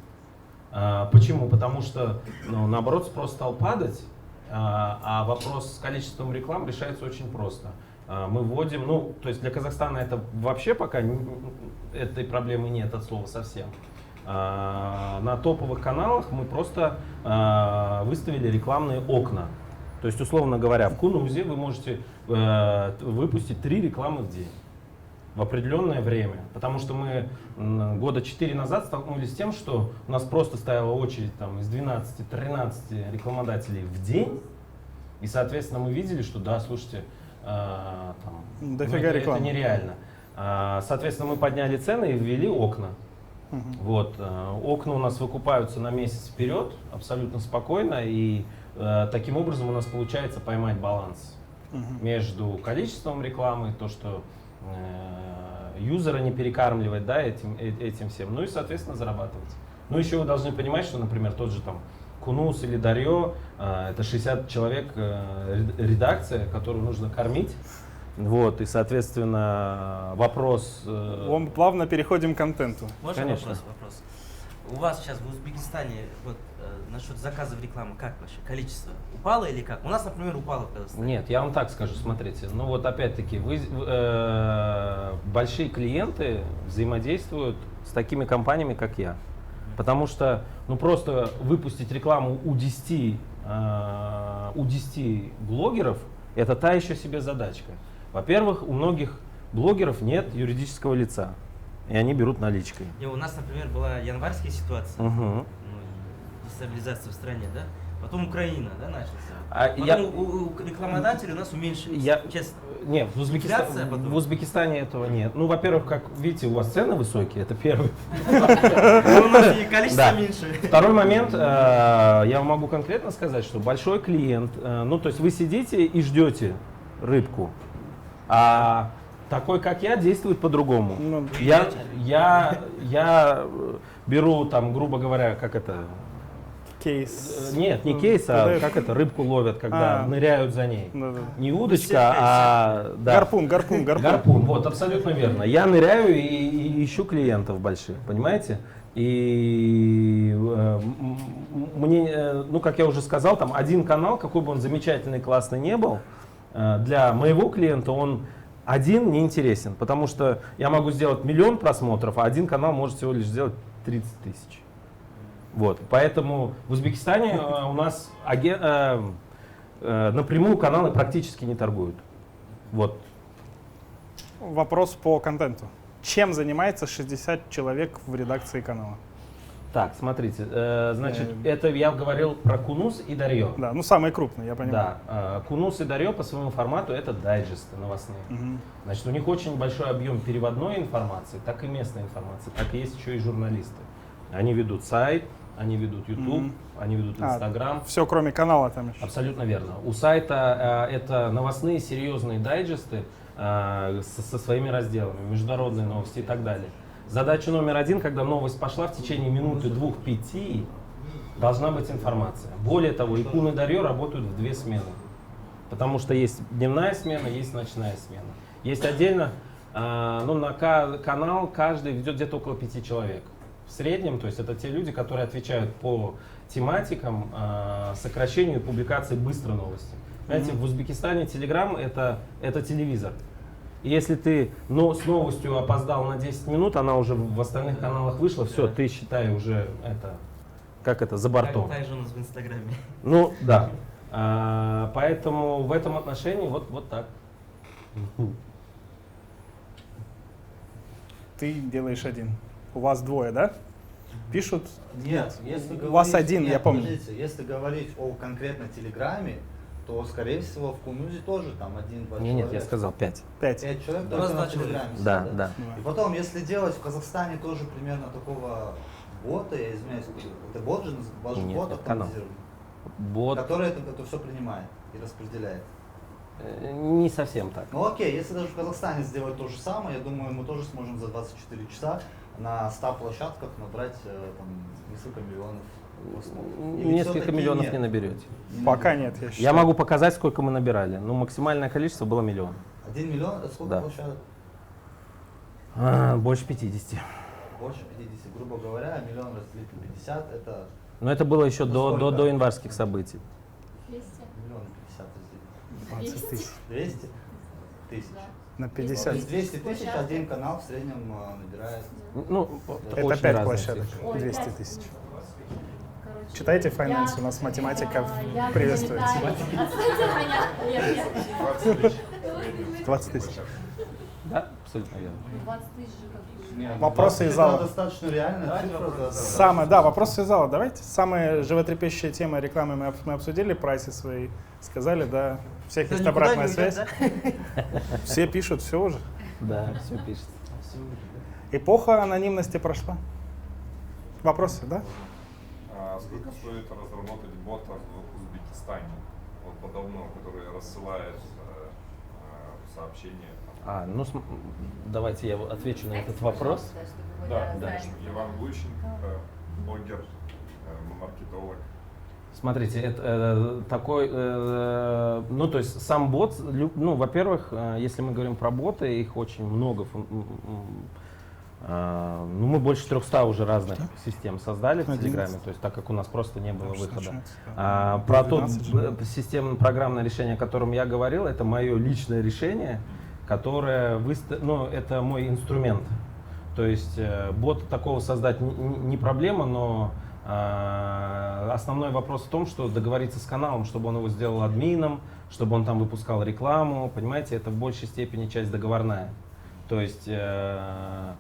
Почему? Потому что, ну, наоборот, спрос стал падать, а вопрос с количеством реклам решается очень просто. Мы вводим, ну, то есть для Казахстана это вообще пока этой проблемы нет от слова совсем. На топовых каналах мы просто выставили рекламные окна. То есть, условно говоря, в Кунузе вы можете выпустить 3 рекламы в день в определенное время. Потому что мы года 4 назад столкнулись с тем, что у нас просто стояла очередь там, из 12-13 рекламодателей в день. И, соответственно, мы видели, что да, слушайте, дофига это рекламы. нереально. Соответственно, мы подняли цены и ввели окна. Вот, окна у нас выкупаются на месяц вперед, абсолютно спокойно, и таким образом у нас получается поймать баланс между количеством рекламы, то, что юзера не перекармливать, да, этим всем, ну и, соответственно, зарабатывать. Ну, еще вы должны понимать, что, например, тот же там Кунус или Дарьё, это 60 человек редакция, которую нужно кормить. Вот, и, соответственно, вопрос... Плавно переходим к контенту. Можно Конечно. вопрос? У вас сейчас в Узбекистане вот, насчет заказов рекламы как вообще? Количество упало или как? У нас, например, упало в Казахстане. Нет, я вам так скажу, смотрите, ну вот опять-таки, большие клиенты взаимодействуют с такими компаниями, как я. Потому что, ну просто выпустить рекламу у 10 блогеров, это та еще себе задачка. Во-первых, у многих блогеров нет юридического лица, и они берут наличкой. И у нас, например, была январская ситуация, ну, дестабилизация в стране, да? Потом Украина, да, начался. Потом у рекламодателей у нас уменьшились, честно. Нет, в Узбекистане этого нет. Ну, во-первых, как видите, у вас цены высокие, это первый. У нас и количество меньше. Второй момент, я вам могу конкретно сказать, что большой клиент, ну, то есть вы сидите и ждете рыбку, а такой, как я, действует по-другому. Я беру там, грубо говоря, как это... Кейс. Нет, не кейс, а как это, рыбку ловят, когда ныряют за ней. Не удочка, а... Да. Гарпун. Гарпун, вот, абсолютно верно. Я ныряю и ищу клиентов больших, понимаете? И мне, ну, как я уже сказал, там один канал, какой бы он замечательный, классный не был, для моего клиента он один не интересен, потому что я могу сделать 1 000 000 просмотров, а один канал может всего лишь сделать 30 000. Вот, поэтому в Узбекистане у нас напрямую каналы практически не торгуют. Вот. Вопрос по контенту. Чем занимается 60 человек в редакции канала? Так, смотрите, значит, это я говорил про Кунус и Дарьё. Да, ну самые крупные, я понимаю. Да, Кунус и Дарьё по своему формату это дайджесты новостные. Значит, у них очень большой объем переводной информации, так и местной информации, так и есть еще и журналисты. Они ведут сайт, они ведут YouTube, они ведут Instagram. Все, кроме канала там еще. Абсолютно верно. У сайта это новостные серьезные дайджесты со своими разделами, международные новости и так далее. Задача номер 1, когда новость пошла, в течение минуты, 2-5 должна быть информация. Более того, и Кун и Дарьё работают в 2 смены. Потому что есть дневная смена, есть ночная смена. Есть отдельно, ну, на канал каждый ведет где-то около 5 человек. В среднем, то есть это те люди, которые отвечают по тематикам, сокращению публикаций быстрой новости. Знаете, в Узбекистане Telegram это телевизор. И если ты с новостью опоздал на 10 минут, она уже в остальных каналах вышла, все, ты считай уже за бортом. Так же у нас в Инстаграме. Ну, да. Поэтому в этом отношении вот так. Ты делаешь один. У вас двое, да? Пишут? Нет, если у вас один, я помню. Подождите, если говорить о конкретно Телеграме, то, скорее всего, в Кунузе тоже там 1-2 человека. Нет, я сказал 5. 5 человек Да. только на 2 человека. Телеграме. Да, сидят, да. И потом, если делать в Казахстане тоже примерно такого бота, я извиняюсь, это бот же, ваш Нет, бот это канал. автоматизированный, Бот который это все принимает и распределяет. не совсем так. Ну окей, если даже в Казахстане сделать то же самое, я думаю, мы тоже сможем за 24 часа на 100 площадках набрать там, несколько миллионов просмотров. Или Несколько всё-таки миллионов нет? не наберете. Пока нет, я считаю. Я могу показать, сколько мы набирали. Максимальное количество было 1 миллион. 1 миллион, это сколько Да. площадок? Больше 50. Больше 50, грубо говоря, миллион разделить на 50, это Но это было еще сколько? до январских событий. 200. миллион 50 разделить. 20 тысяч. 200 тысяч. На То 50. есть 200 тысяч один канал в среднем набирает. Это очень 5 разные площадок. цифры. 200 тысяч. Короче, Читайте Finance, у нас математика я приветствуется. Нет. 20 тысяч. Да, абсолютно верно. 20 тысяч же как бы. Нет, Вопросы 20 из зала. достаточно реальная цифра. Да, вопросы из зала. Давайте. Самые животрепещущие темы рекламы мы обсудили, прайсы свои сказали, да. У всех есть обратная связь. Все пишут, все уже. Да, все пишется. Эпоха анонимности прошла. Вопросы, да? Сколько стоит разработать бота в Узбекистане, вот подобного, который рассылает сообщения? Давайте я отвечу на этот вопрос. Да, Да. Иван Глущенко, блогер, маркетолог. Смотрите, это такой, то есть сам бот, во-первых, если мы говорим про боты, их очень много. Мы больше 300 уже разных систем создали в Телеграме, то есть так как у нас просто не было выхода. Про то системное программное решение, о котором я говорил, это мое личное решение, которое, это мой инструмент. То есть бота такого создать не проблема, но основной вопрос в том, что договориться с каналом, чтобы он его сделал админом, чтобы он там выпускал рекламу, понимаете, это в большей степени часть договорная. То есть в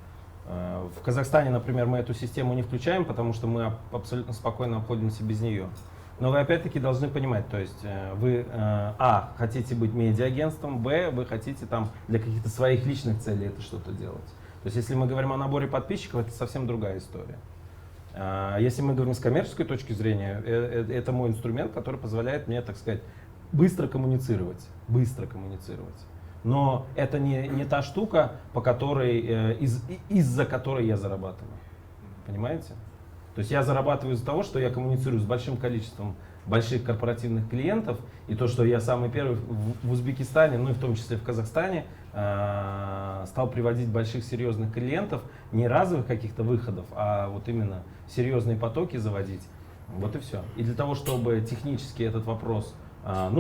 Казахстане, например, мы эту систему не включаем, потому что мы абсолютно спокойно обходимся без нее. Но вы опять-таки должны понимать, то есть вы, хотите быть медиа-агентством, вы хотите там для каких-то своих личных целей это что-то делать. То есть если мы говорим о наборе подписчиков, это совсем другая история. Если мы говорим с коммерческой точки зрения, это мой инструмент, который позволяет мне, так сказать, быстро коммуницировать. Но это не та штука, по которой, из-за которой я зарабатываю. Понимаете? То есть я зарабатываю из-за того, что я коммуницирую с большим количеством больших корпоративных клиентов, и то, что я самый первый в Узбекистане, ну и в том числе в Казахстане, стал приводить больших серьезных клиентов, не разовых каких-то выходов, а вот именно серьезные потоки заводить. Вот и все. И для того, чтобы технически этот вопрос,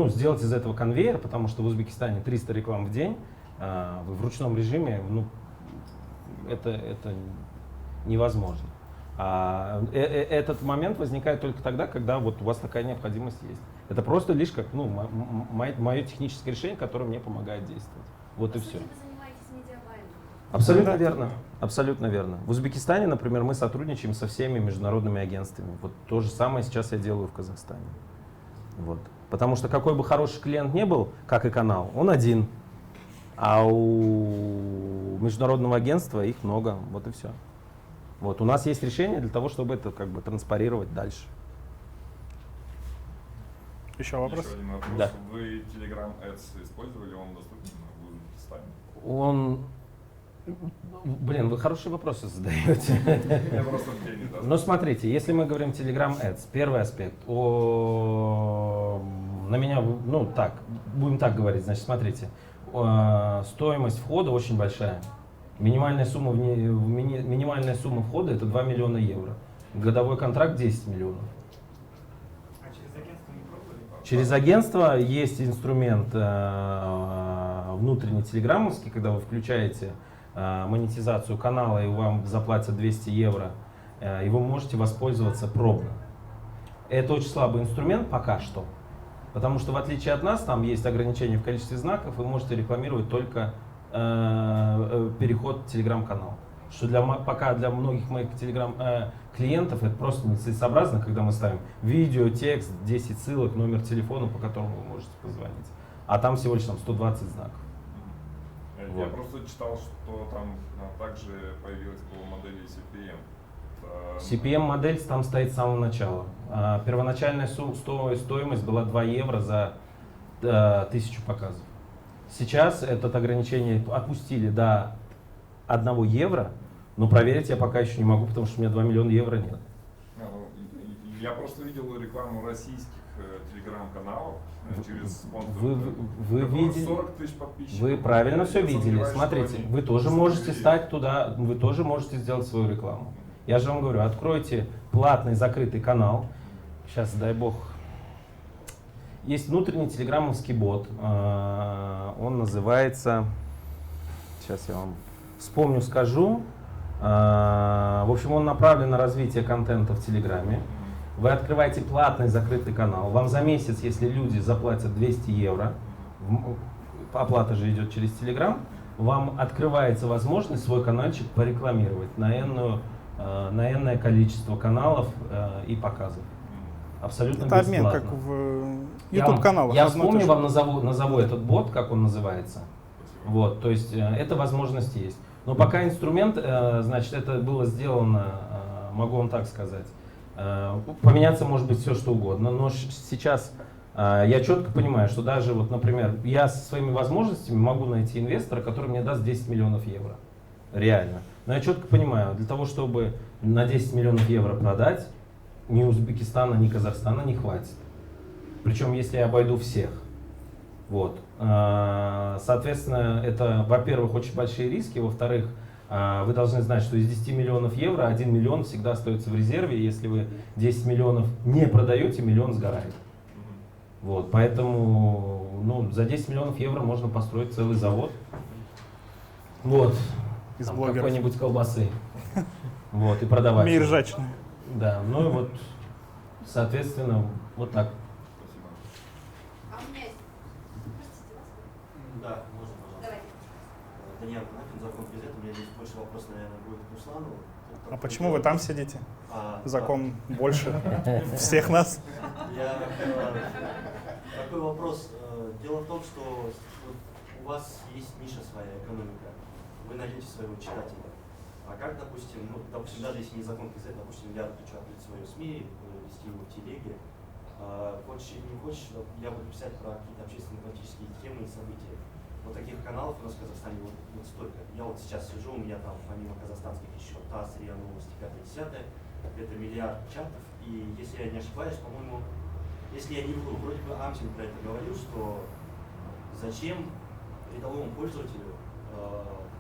сделать из этого конвейер, потому что в Узбекистане 300 реклам в день, в ручном режиме, это невозможно. Этот момент возникает только тогда, когда вот у вас такая необходимость есть. Это просто лишь как мое техническое решение, которое мне помогает действовать. Вот и все. Вы занимаетесь медиабайингом. Абсолютно верно. Абсолютно верно. В Узбекистане, например, мы сотрудничаем со всеми международными агентствами. Вот то же самое сейчас я делаю в Казахстане. Вот. Потому что какой бы хороший клиент ни был, как и канал, он один. А у международного агентства их много. Вот и все. Вот. У нас есть решение для того, чтобы это транспарировать дальше. Еще вопрос? Еще один вопрос. Да. Вы Telegram Ads использовали, он доступен в Узбекистане? Вы хорошие вопросы задаете. Я просто в теме, да. Но смотрите, если мы говорим Telegram Ads, первый аспект, на меня, будем так говорить, значит, смотрите, стоимость входа очень большая. Минимальная сумма входа это 2 миллиона евро. Годовой контракт 10 миллионов. А через агентство не пробовали? Через агентство есть инструмент внутренний телеграммовский, когда вы включаете монетизацию канала и вам заплатят 200 евро, и вы можете воспользоваться пробно. Это очень слабый инструмент пока что, потому что в отличие от нас, там есть ограничения в количестве знаков, вы можете рекламировать только переход в телеграм-канал. Что пока для многих моих клиентов это просто нецелесообразно, когда мы ставим видео, текст, 10 ссылок, номер телефона, по которому вы можете позвонить. А там всего лишь там 120 знаков. Я просто читал, что там также появилась по модели CPM. CPM-модель там стоит с самого начала. Первоначальная стоимость была 2 евро за 1000 показов. Сейчас это ограничение опустили до 1 евро, но проверить я пока еще не могу, потому что у меня 2 миллиона евро нет. Я просто видел рекламу российских телеграм-каналов через спонсоров. Вы видели, 40 тысяч подписчиков. вы правильно все видели. Сомневаюсь, Смотрите, они вы тоже можете стать туда, вы тоже можете сделать свою рекламу. Я же вам говорю, откройте платный закрытый канал. Сейчас, дай бог. Есть внутренний телеграммовский бот. Он называется... Сейчас я вам вспомню, скажу. В общем, он направлен на развитие контента в Телеграме. Вы открываете платный закрытый канал. Вам за месяц, если люди заплатят 200 евро, оплата же идет через Телеграм, вам открывается возможность свой каналчик порекламировать на энное количество каналов и показов. Абсолютно это бесплатно. обмен, как в YouTube-каналах. Я вспомню, вам назову этот бот, как он называется. Вот, то есть эта возможность есть. Но пока инструмент, значит, это было сделано, могу вам так сказать, поменяться может быть все что угодно, но сейчас я четко понимаю, что даже, вот, например, я со своими возможностями могу найти инвестора, который мне даст 10 миллионов евро. Реально. Но я четко понимаю, для того, чтобы на 10 миллионов евро продать, ни Узбекистана, ни Казахстана не хватит. Причем, если я обойду всех. Вот. Соответственно, это, во-первых, очень большие риски, во-вторых, вы должны знать, что из 10 миллионов евро 1 миллион всегда остается в резерве, если вы 10 миллионов не продаете, миллион сгорает. Вот, поэтому за 10 миллионов евро можно построить целый завод. Вот. Из там блогеров. какой-нибудь колбасы. Вот, и продавать. Мир ржачный. Да, ну и вот, соответственно, вот так. Да, можно, пожалуйста. Даниил Кнапин, закон ГЗ. У меня здесь больше вопрос, наверное, будет к Руслану. А почему вы там сидите? Закон больше всех нас. Такой вопрос. Дело в том, что у вас есть ниша своя, экономика. Вы найдете своего читателя. А как, допустим, даже если не закон ГЗ, допустим, я хочу открыть свое СМИ, вести его в телеге, хочешь или не хочешь, я буду писать про какие-то общественно-политические темы и события. Вот таких каналов у нас в Казахстане вот столько. Я вот сейчас сижу, у меня там помимо казахстанских еще ТАСС, РИА Новости, 5-10, это миллиард чатов. И если я не ошибаюсь, по-моему, если я не вру, вроде бы Амтин про это говорил, что зачем рядовому пользователю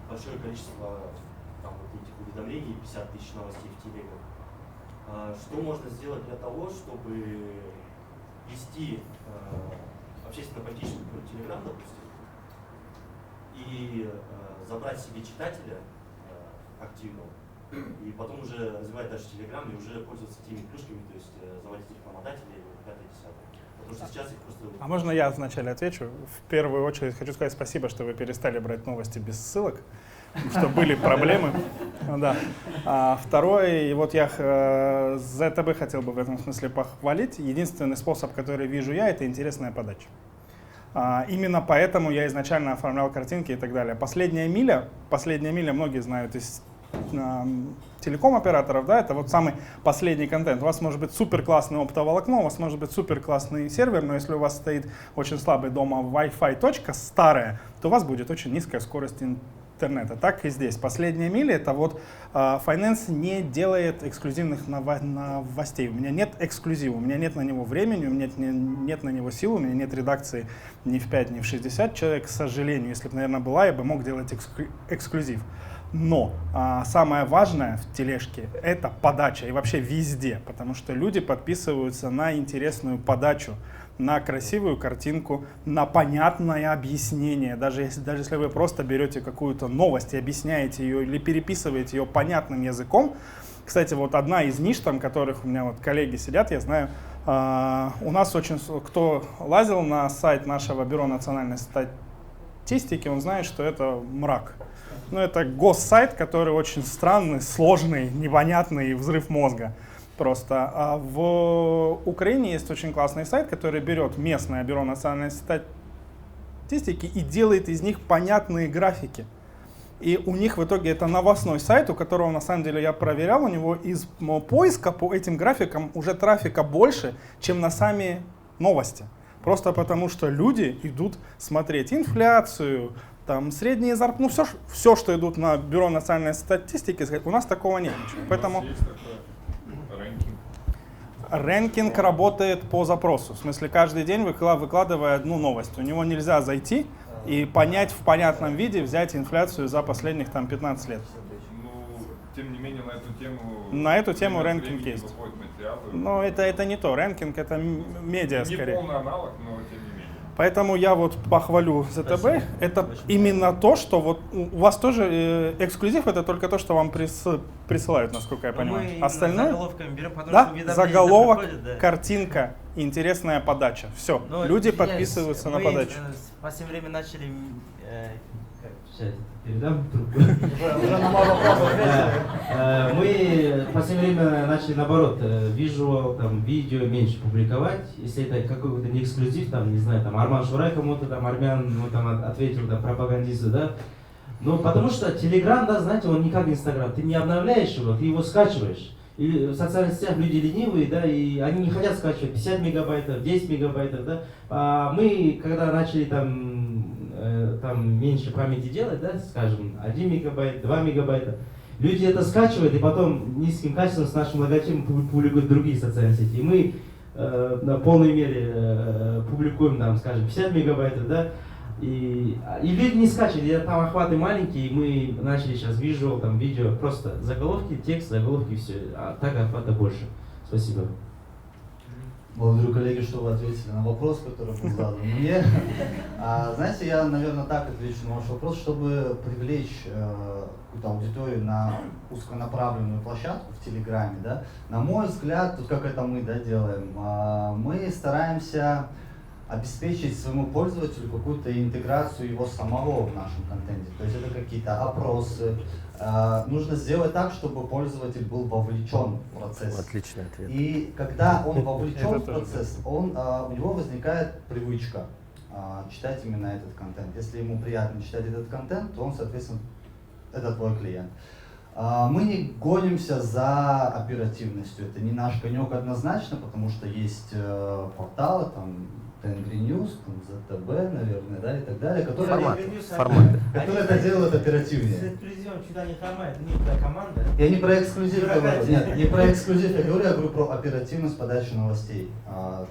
большое количество там, вот этих уведомлений, 50 тысяч новостей в телегах. Что можно сделать для того, чтобы вести общественно-политическую телеграм, допустим, и забрать себе читателя активного, и потом уже развивать дальше телеграм и уже пользоваться теми плюшками, то есть заводить рекламодателей, 5-10. Потому что сейчас их просто... А можно я вначале отвечу? В первую очередь хочу сказать спасибо, что вы перестали брать новости без ссылок, что были проблемы. Да. Второе, и вот я ЗТБ хотел бы в этом смысле похвалить. Единственный способ, который вижу я, это интересная подача. Именно поэтому я изначально оформлял картинки и так далее. Последняя миля, многие знают из телеком-операторов, да, это вот самый последний контент. У вас может быть супер классное оптоволокно, у вас может быть супер классный сервер, но если у вас стоит очень слабый дома Wi-Fi точка старая, то у вас будет очень низкая скорость интернета. Так и здесь. Последняя миля — это вот Finance не делает эксклюзивных новостей. У меня нет эксклюзива, у меня нет на него времени, у меня нет на него сил, у меня нет редакции ни в 5, ни в 60 человек, к сожалению. Если бы, наверное, была, я бы мог делать эксклюзив. Но самое важное в тележке — это подача и вообще везде, потому что люди подписываются на интересную подачу. на красивую картинку, на понятное объяснение. Даже если вы просто берете какую-то новость и объясняете ее или переписываете ее понятным языком. Кстати, вот одна из ниш, там, которых у меня вот коллеги сидят, я знаю, у нас очень, кто лазил на сайт нашего Бюро национальной статистики, он знает, что это мрак. Ну, это госсайт, который очень странный, сложный, непонятный, взрыв мозга. Просто. А в Украине есть очень классный сайт, который берет местное Бюро национальной статистики и делает из них понятные графики. И у них в итоге это новостной сайт, у которого на самом деле я проверял, у него из поиска по этим графикам уже трафика больше, чем на сами новости. Просто потому что люди идут смотреть инфляцию, там, средние зарплаты, ну все, что идут на Бюро национальной статистики, у нас такого нет. Поэтому рэнкинг работает по запросу. В смысле, каждый день выкладывая одну новость. У него нельзя зайти и понять в понятном виде, взять инфляцию за последних там 15 лет. Ну, тем не менее, на эту тему рэнкинг есть. Но это не то. Рэнкинг — это медиа скорее. Не полный аналог, но тем не менее. Поэтому я вот похвалю ЗТБ. Это именно то, что вот у вас тоже эксклюзив, это только то, что вам присылают, насколько я понимаю. Остальное? Берем, да, заголовок, приходит, да. Картинка, интересная подача. Все, люди подписываются на подачу. В последнее время начали... Передам трубку. Мы в последнее время начали наоборот, визуал, там, видео меньше публиковать. Если это какой-то не эксклюзив, там, не знаю, там, Арман Шурай кому-то, там, армян, ну, там, ответил, там, пропагандисту, да. Ну, потому что Telegram, да, знаете, он не как Instagram. Ты не обновляешь его, ты его скачиваешь. И в социальных сетях люди ленивые, да, и они не хотят скачивать 50 мегабайтов, 10 мегабайтов, да. А мы, когда начали там меньше памяти делать, да, скажем, 1 мегабайт, 2 мегабайта, люди это скачивают и потом низким качеством с нашим логотипом публикуют в другие социальные сети. И мы на полной мере публикуем, там, скажем, 50 мегабайтов, да, и люди не скачивают, там охваты маленькие, и мы начали сейчас визуал, там, видео, просто заголовки, текст, заголовки, все, а так охвата больше. Спасибо. Благодарю, коллеги, что вы ответили на вопрос, который был задан мне. Знаете, я, наверное, так отвечу на ваш вопрос, чтобы привлечь какую-то аудиторию на узконаправленную площадку в Телеграме, да, на мой взгляд, тут как это мы, да, делаем, мы стараемся обеспечить своему пользователю какую-то интеграцию его самого в нашем контенте. То есть это какие-то опросы. Нужно сделать так, чтобы пользователь был вовлечен в процесс. Отличный ответ. И когда он вовлечен в процесс, у него возникает привычка читать именно этот контент. Если ему приятно читать этот контент, то он, соответственно, это твой клиент. Мы не гонимся за оперативностью. Это не наш конек однозначно, потому что есть порталы, там, Тенгри News, ЗТБ, наверное, да, и так далее, которые это делают оперативнее. С эксклюзивом чудо не хромает, не про команда. Я не про эксклюзив говорю, нет, не про эксклюзив я говорю про оперативность подачи новостей.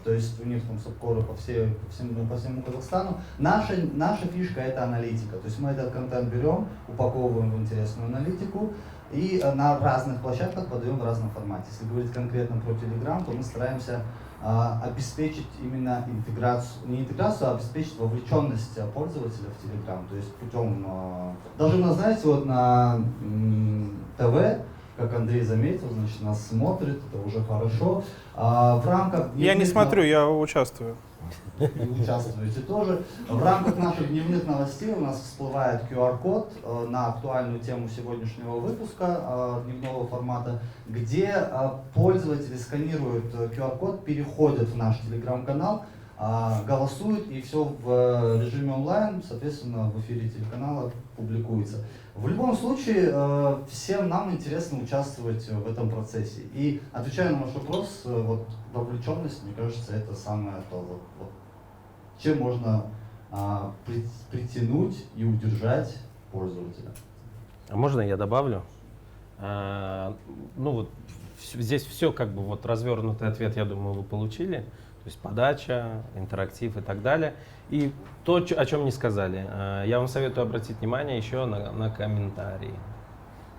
То есть у них там субкоры по всему Казахстану. Наша фишка — это аналитика. То есть мы этот контент берем, упаковываем в интересную аналитику и на разных площадках подаем в разном формате. Если говорить конкретно про Telegram, то мы стараемся обеспечить именно интеграцию, не интеграцию, а обеспечить вовлеченность пользователя в Telegram. То есть путем, даже у нас, знаете, вот на ТВ, как Андрей заметил, значит, нас смотрит, это уже хорошо. В рамках... Я не смотрю, я участвую. И участвуете тоже. В рамках наших дневных новостей у нас всплывает QR-код на актуальную тему сегодняшнего выпуска дневного формата, где пользователи сканируют QR-код, переходят в наш телеграм-канал, голосуют, и все в режиме онлайн, соответственно, в эфире телеканала публикуется. В любом случае, всем нам интересно участвовать в этом процессе. И отвечая на ваш вопрос, вот вовлеченность, мне кажется, это самое то, вот, чем можно притянуть и удержать пользователя. А можно я добавлю? Ну вот здесь все как бы вот развернутый ответ, я думаю, вы получили. То есть подача, интерактив и так далее. И то, о чем не сказали, я вам советую обратить внимание еще на комментарии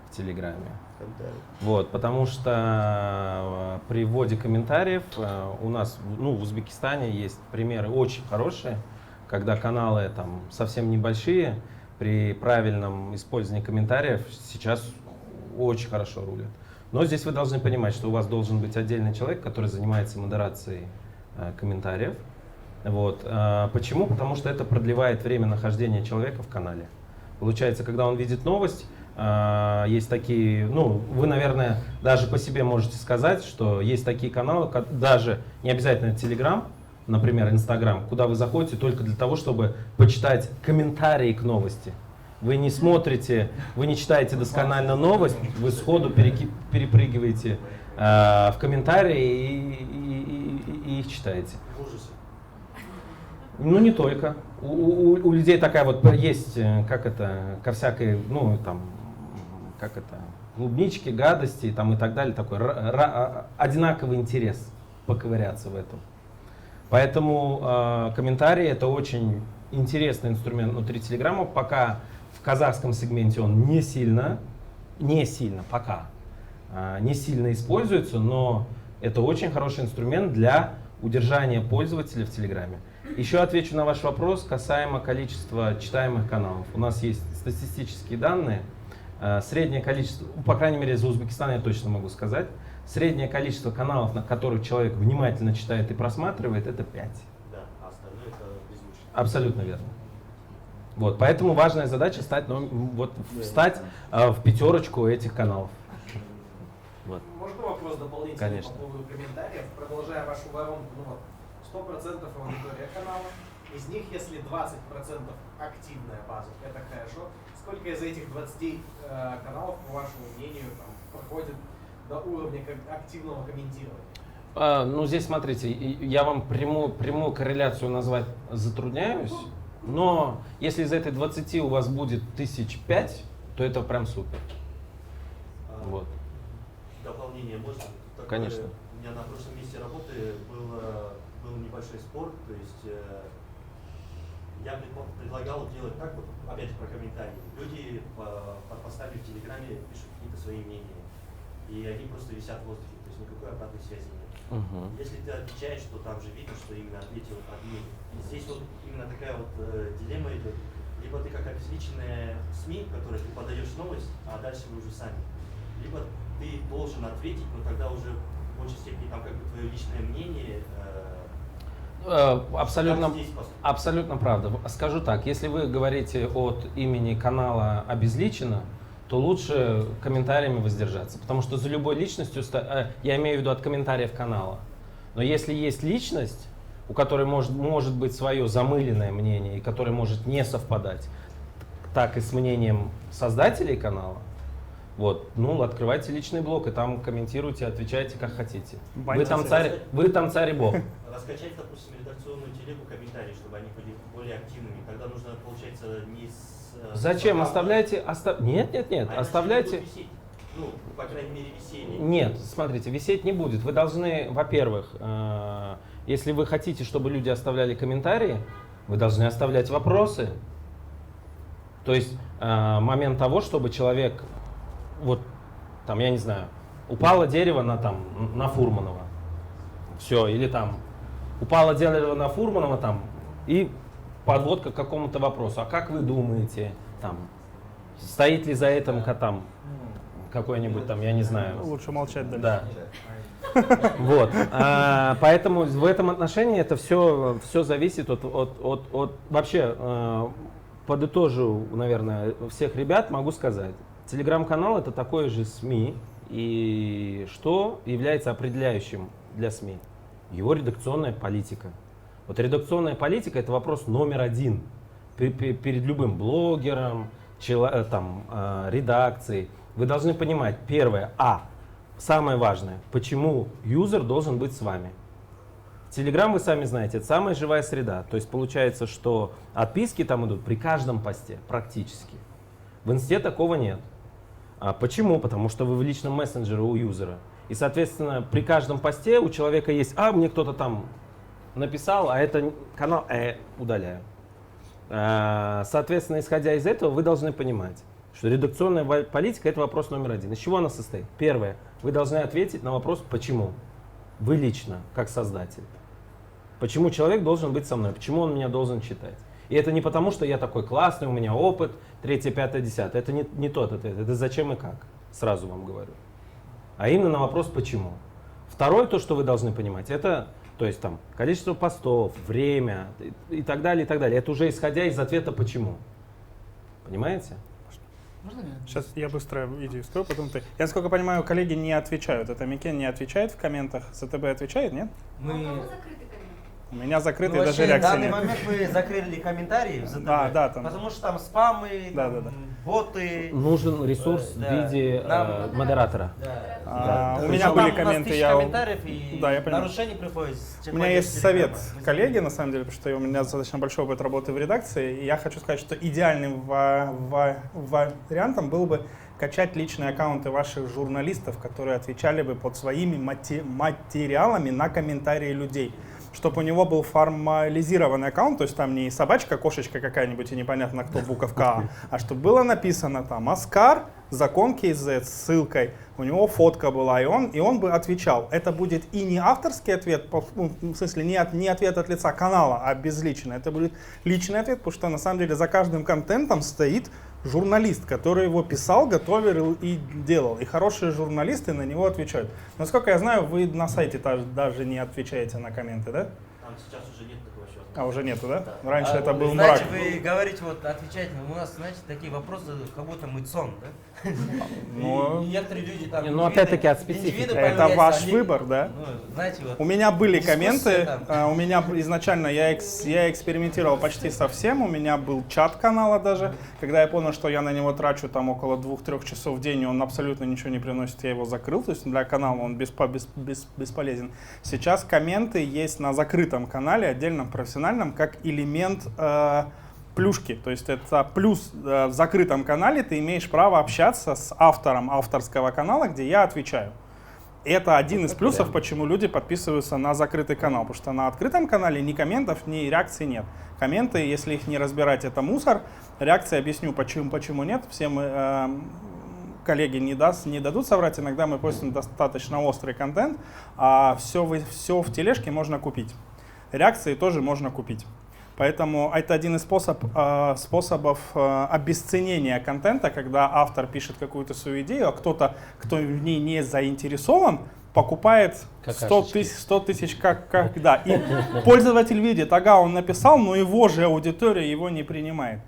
в Телеграме. комментариев. Вот, потому что при вводе комментариев у нас, ну, в Узбекистане есть примеры очень хорошие, когда каналы там совсем небольшие, при правильном использовании комментариев сейчас очень хорошо рулят. Но здесь вы должны понимать, что у вас должен быть отдельный человек, который занимается модерацией комментариев. Вот. Почему? Потому что это продлевает время нахождения человека в канале. Получается, когда он видит новость, есть такие, ну, вы, наверное, даже по себе можете сказать, что есть такие каналы, даже не обязательно Telegram, например, Instagram, куда вы заходите только для того, чтобы почитать комментарии к новости. Вы не смотрите, вы не читаете досконально новость, вы сходу перепрыгиваете в комментарии и их читаете. Ну, не только. У людей такая вот есть, как это, ко всякой, ну, там, как это, клубнички, гадости там, и так далее, такой одинаковый интерес поковыряться в этом. Поэтому комментарии — это очень интересный инструмент внутри Телеграма. Пока в казахском сегменте он не сильно используется, но это очень хороший инструмент для удержания пользователя в Телеграме. Еще отвечу на ваш вопрос касаемо количества читаемых каналов. У нас есть статистические данные. Среднее количество, по крайней мере, за Узбекистан я точно могу сказать, среднее количество каналов, на которых человек внимательно читает и просматривает, это 5. Да, а остальное это беззвучно. Абсолютно верно. Вот, поэтому важная задача стать в пятерочку этих каналов. Вот. Можно вопрос дополнительный Конечно. по поводу комментариев? Продолжая вашу воронку, ну вот, 100% аудитория канала, из них, если 20% активная база, это хорошо. Сколько из этих 20 каналов, по вашему мнению, там, проходит до уровня активного комментирования? Ну, здесь смотрите, я вам прямую корреляцию назвать затрудняюсь, но если из этой 20 у вас будет 1005, то это прям супер. Вот. Дополнение можно? Такое, Конечно. У меня на прошлом месте работы был небольшой спор, то есть я предлагал делать так, вот, опять про комментарии. Люди под постами в Телеграме пишут какие-то свои мнения, и они просто висят в воздухе, то есть никакой обратной связи нет. Если ты отвечаешь, то там же видно, что именно ответил админ. И здесь вот именно такая вот дилемма идет. Либо ты как обезличенная СМИ, в которой ты подаешь новость, а дальше вы уже сами. Либо ты должен ответить, но тогда уже в большей степени там как бы твое личное мнение. Абсолютно правда. Скажу так, если вы говорите от имени канала обезличенно, то лучше комментариями воздержаться. Потому что за любой личностью, я имею в виду от комментариев канала, но если есть личность, у которой может быть свое замыленное мнение, и которое может не совпадать так и с мнением создателей канала, вот, ну, открывайте личный блог и там комментируйте, отвечайте как хотите. Вы там царь и бог. Раскачать, допустим, редакционную телегу комментарий, чтобы они были более активными. Тогда нужно, получается, не с... Зачем? Оставляйте... Нет, оставляйте... Висеть. Ну, по крайней мере, висели. Нет, смотрите, висеть не будет. Вы должны, во-первых, если вы хотите, чтобы люди оставляли комментарии, вы должны оставлять вопросы. То есть момент того, чтобы человек, вот, там, я не знаю, упало дерево на Фурманова, все, или там, упало дерево на Фурманова, там, и подводка к какому-то вопросу. А как вы думаете, там, стоит ли за этим там какой-нибудь там, я не знаю. Лучше молчать дальше. Да. Вот. Поэтому в этом отношении это все зависит от вообще, подытожу, наверное, всех ребят, могу сказать. Телеграм-канал — это такой же СМИ, и что является определяющим для СМИ? Его редакционная политика. Вот редакционная политика — это вопрос номер один перед любым блогером, редакцией. Вы должны понимать, первое, самое важное, почему юзер должен быть с вами. Телеграм, вы сами знаете, это самая живая среда. То есть получается, что отписки там идут при каждом посте, практически. В инсте такого нет. Почему? Потому что вы в личном мессенджере у юзера. И, соответственно, при каждом посте у человека есть, мне кто-то там написал, а это канал, удаляю. Соответственно, исходя из этого, вы должны понимать, Что редакционная политика – это вопрос номер один. Из чего она состоит? Первое. Вы должны ответить на вопрос «почему?». Вы лично, как создатель. Почему человек должен быть со мной? Почему он меня должен читать? И это не потому, что я такой классный, у меня опыт, 3, 5, 10. Это не тот ответ. Это зачем и как. Сразу вам говорю. А именно на вопрос «почему?». Второе, то, что вы должны понимать, это то есть там количество постов, время и так далее, и так далее. Это уже исходя из ответа «почему?». Понимаете? Можно я? Сейчас я быстро идею скажу, потом ты. Я, насколько понимаю, коллеги не отвечают. Это Микен не отвечает в комментах. ЗТБ отвечает, нет? У меня закрыты, Ну, даже вообще, реакции в данный нет. момент мы закрыли комментарии в ЗТБ, Да, там. потому что там спамы, Да, там, да. боты. Нужен ресурс в виде модератора. У меня были комменты, комментариев и да, я понимаю. нарушений приходит. У меня есть совет коллеги, на самом деле, потому что у меня достаточно большой опыт работы в редакции, и я хочу сказать, что идеальным вариантом было бы качать личные аккаунты ваших журналистов, которые отвечали бы под своими материалами на комментарии людей. Чтобы у него был формализированный аккаунт, то есть там не собачка, кошечка какая-нибудь и непонятно кто, буковка А чтобы было написано там «Оскар», закон KZ с ссылкой, у него фотка была, и он бы отвечал. Это будет и не авторский ответ, в смысле не ответ от лица канала, а безличный. Это будет личный ответ, потому что на самом деле за каждым контентом стоит журналист, который его писал, готовил и делал. И хорошие журналисты на него отвечают. Насколько я знаю, вы на сайте даже не отвечаете на комменты, да? Там сейчас уже нет такого счета. А уже нету, да? Раньше это был мрак. Знаете, вы говорите, вот отвечать, у нас, знаете, такие вопросы, как будто мы ЦОН, да? Ну, И некоторые люди там... Ну, опять-таки от специфики. Это ваш выбор, да? Ну, знаете, вот, у меня были дискуссия комменты, там. у меня изначально я экспериментировал почти со всем, у меня был чат канала даже, когда я понял, что я на него трачу там около 2-3 часов в день, и он абсолютно ничего не приносит, я его закрыл, то есть для канала он бесполезен. Сейчас комменты есть на закрытом канале, отдельном профессиональном, как элемент плюшки, то есть это плюс в закрытом канале, ты имеешь право общаться с автором авторского канала, где я отвечаю. Это один из плюсов, почему люди подписываются на закрытый канал, потому что на открытом канале ни комментов, ни реакций нет. Комменты, если их не разбирать, это мусор. Реакции объясню, почему нет. Все мы, коллеги не дадут соврать, иногда мы постим достаточно острый контент, а все в тележке можно купить. Реакции тоже можно купить. Поэтому это один из способов обесценения контента, когда автор пишет какую-то свою идею, а кто-то, кто в ней не заинтересован, покупает 100 тысяч, да. И пользователь видит, ага, он написал, но его же аудитория его не принимает.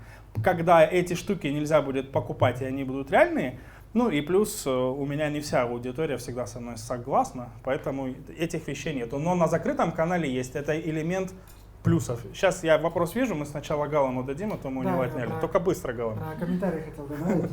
Когда эти штуки нельзя будет покупать, и они будут реальные, ну и плюс у меня не вся аудитория всегда со мной согласна, поэтому этих вещей нету. Но на закрытом канале есть, это элемент плюсов. Сейчас я вопрос вижу, мы сначала Галану дадим, а то мы у него отняли. Только быстро, Галан. Про комментарии хотел добавить.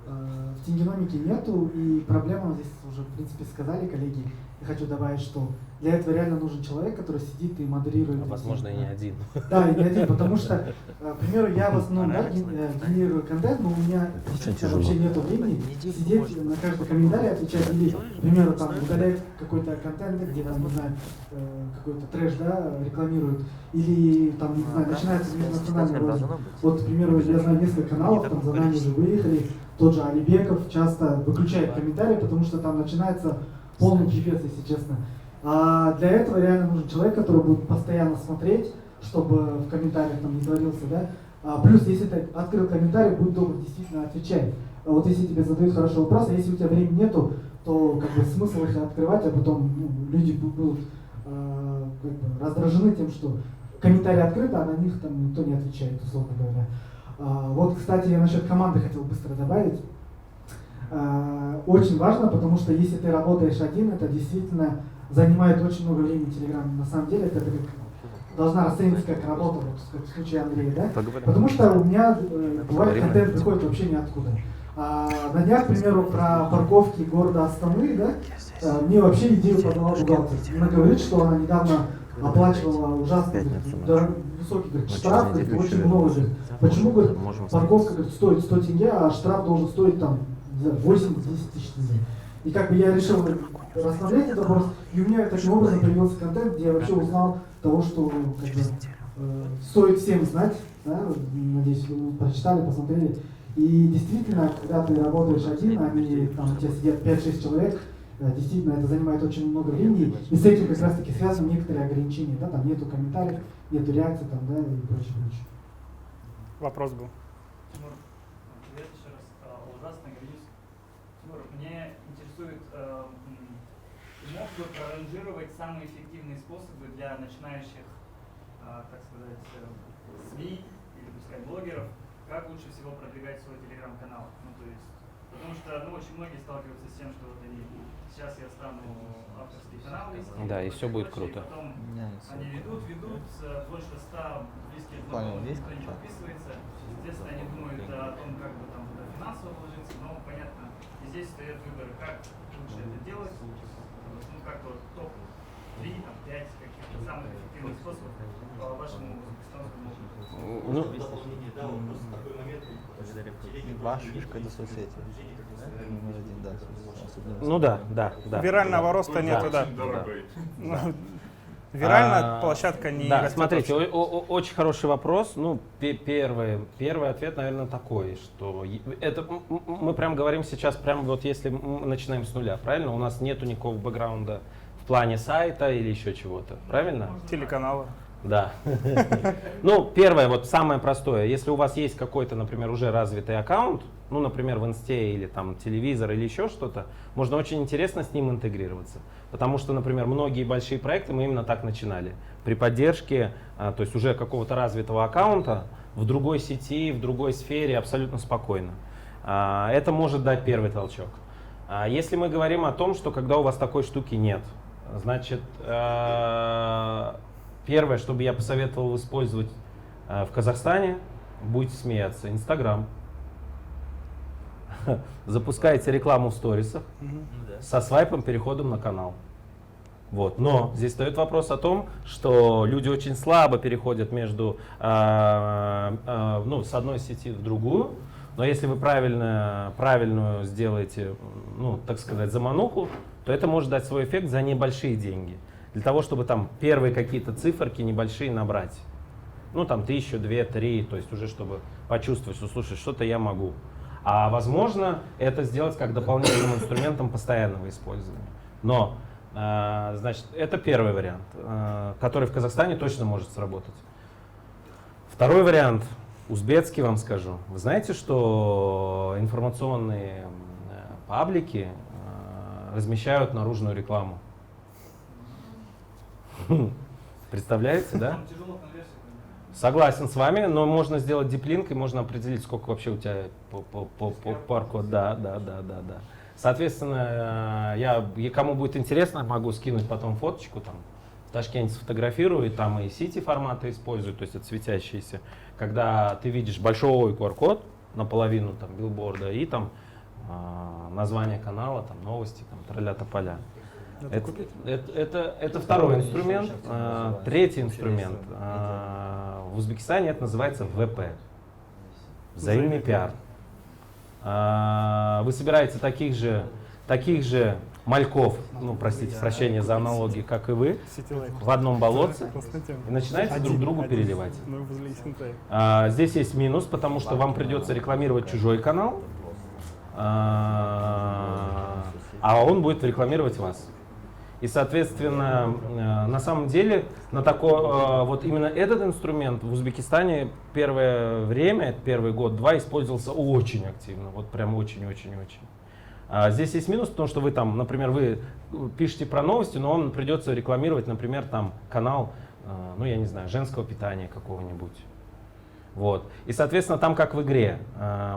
В Тингеномике нету, и проблема здесь уже, в принципе, сказали коллеги. Я хочу добавить, что для этого реально нужен человек, который сидит и модерирует. Возможно, и не один. Да, и не один, потому что, к примеру, я в основном генерирую контент, но у меня вообще нету времени сидеть на каждый комментарий, отвечать или, к примеру, там удалять какой-то контент, где там, не знаю, какой-то трэш, да, рекламируют, или там, не знаю, начинается межнациональный ролик. Вот, к примеру, я знаю несколько каналов, там за нами уже выехали, тот же Алибеков часто выключает комментарии, потому что там начинается полный пипец, если честно. А для этого реально нужен человек, который будет постоянно смотреть, чтобы в комментариях там не творился, да. Плюс, если ты открыл комментарий, будь добр, действительно отвечай. Вот если тебе задают хороший вопрос, а если у тебя времени нету, то как бы смысл их открывать, а потом люди будут как бы раздражены тем, что комментарии открыты, а на них там никто не отвечает, условно говоря. Вот, кстати, я насчет команды хотел быстро добавить. Очень важно, потому что если ты работаешь один, это действительно занимает очень много времени в Телеграме. На самом деле это как, должна расцениваться как работа, вот, как в случае Андрея, да? Потому что у меня бывает контент приходит вообще ниоткуда. На днях, к примеру, про парковки города Астаны, да, мне вообще идею подала бухгалтер. Она говорит, что она недавно оплачивала ужасно высокий, говорит, штраф, говорит, очень много. Говорит. Почему, говорит, парковка, говорит, стоит 100 тенге, а штраф должен стоить там 8-10 тысяч тенге. И как бы я решил рассмотреть этот вопрос, и у меня таким образом появился контент, где я вообще узнал того, что как бы, стоит всем знать, да? Надеюсь, вы прочитали, посмотрели. И действительно, когда ты работаешь один, они, там у тебя сидят 5-6 человек, действительно это занимает очень много времени, и с этим как раз таки связаны некоторые ограничения, да, там нету комментариев, нету реакций, там, да, и прочее. Вопрос был. Тимур, привет еще раз. Ужасно говоришь. Тимур, мне интересует, мог бы проранжировать самые эффективные способы для начинающих, так сказать, СМИ или пускай блогеров, как лучше всего продвигать свой телеграм-канал? Ну, то есть, потому что очень многие сталкиваются с тем, что вот они, сейчас я стану авторский канал вести, Да, и все будет круто. Потом они ведут, больше 100 близких Понял, знакомых, есть никто не контакт. подписывается. Естественно, они думают о том, как бы там туда финансово вложиться, но понятно, и здесь стоят выборы, как лучше это делать, ну как вот топ-3, там, 5 каких-то самых эффективных способов по вашему узбекистанскому опыту. Ну, Дополнение, да, вот просто такой момент. Ваша фишка — это соцсети. Номер один, да. Ну да. Вирального роста нету, да. Очень дорогой. Виральная площадка не Да, растет смотрите, вообще. очень хороший вопрос. Ну, первый ответ, наверное, такой, что это мы прям говорим сейчас, прям вот если мы начинаем с нуля, правильно? У нас нету никакого бэкграунда в плане сайта или еще чего-то, правильно? Телеканалы. Да. Ну, первое, вот самое простое, если у вас есть какой-то, например, уже развитый аккаунт, ну, например, в инсте или там телевизор или еще что-то, можно очень интересно с ним интегрироваться. Потому что, например, многие большие проекты мы именно так начинали. При поддержке, то есть уже какого-то развитого аккаунта в другой сети, в другой сфере абсолютно спокойно. Это может дать первый толчок. Если мы говорим о том, что когда у вас такой штуки нет, значит, первое, что бы я посоветовал использовать в Казахстане, будете смеяться, Инстаграм. Запускаете рекламу в сторисах со свайпом, переходом на канал. Вот. Но здесь стоит вопрос о том, что люди очень слабо переходят между, с одной сети в другую. Но если вы правильную сделаете, ну, так сказать, замануху, то это может дать свой эффект за небольшие деньги. Для того, чтобы там первые какие-то циферки небольшие набрать. Ну, там 1000, 2, 3, то есть уже чтобы почувствовать, что, слушай, что-то я могу. А возможно, это сделать как дополнительным инструментом постоянного использования. Но, значит, это первый вариант, который в Казахстане точно может сработать. Второй вариант, узбекский вам скажу. Вы знаете, что информационные паблики размещают наружную рекламу? Представляете, да? Согласен с вами, но можно сделать диплинк и можно определить, сколько вообще у тебя по парку. Да. Соответственно, кому будет интересно, могу скинуть потом фоточку, там в Ташкенте сфотографирую, и там и сити форматы использую, то есть это светящиеся. Когда ты видишь большой QR-код наполовину там билборда и там название канала, там новости, там тролля-тополя. Это второй инструмент. Третий инструмент. В Узбекистане это называется ВП. Взаимный пиар. Вы собираете таких же мальков, ну простите, прощения за аналогии, как и вы, в одном болотце и начинаете друг другу переливать. Здесь есть минус, потому что вам придется рекламировать чужой канал, а он будет рекламировать вас. И, соответственно, на самом деле, вот именно этот инструмент в Узбекистане первое время, первый год-два, использовался очень активно, вот прям очень-очень-очень. Здесь есть минус, потому что вы там, например, вы пишете про новости, но вам придется рекламировать, например, там канал, ну я не знаю, женского питания какого-нибудь. Вот. И, соответственно, там как в игре,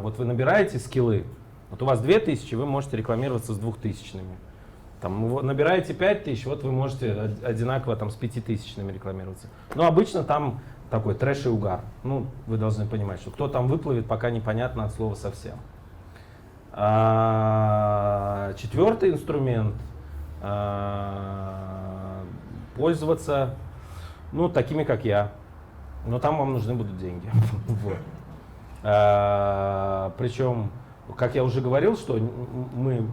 вот вы набираете скиллы, вот у вас 2000, вы можете рекламироваться с 2000. Там, набираете 5000, вот вы можете одинаково там, с 5000 рекламироваться. Но обычно там такой трэш и угар. Ну, вы должны понимать, что кто там выплывет, пока непонятно от слова совсем. Четвертый инструмент пользоваться, ну, такими, как я. Но там вам нужны будут деньги. Причем, как я уже говорил, что мы,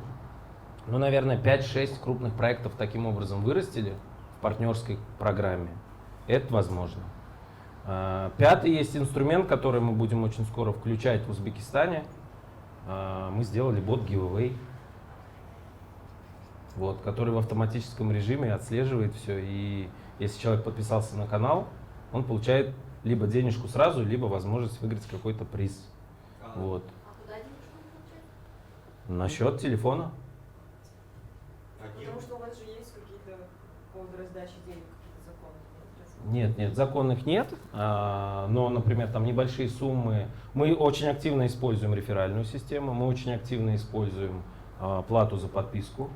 ну, наверное, 5-6 крупных проектов таким образом вырастили в партнерской программе. Это возможно. Пятый есть инструмент, который мы будем очень скоро включать в Узбекистане. Мы сделали бот giveaway, вот, который в автоматическом режиме отслеживает все. И если человек подписался на канал, он получает либо денежку сразу, либо возможность выиграть какой-то приз. Вот. А куда денежку получать? На счет телефона. Потому что у вас же есть какие-то поводы раздачи денег, какие-то законы? Нет, законных нет, но, например, там небольшие суммы. Мы очень активно используем реферальную систему, мы очень активно используем плату за подписку.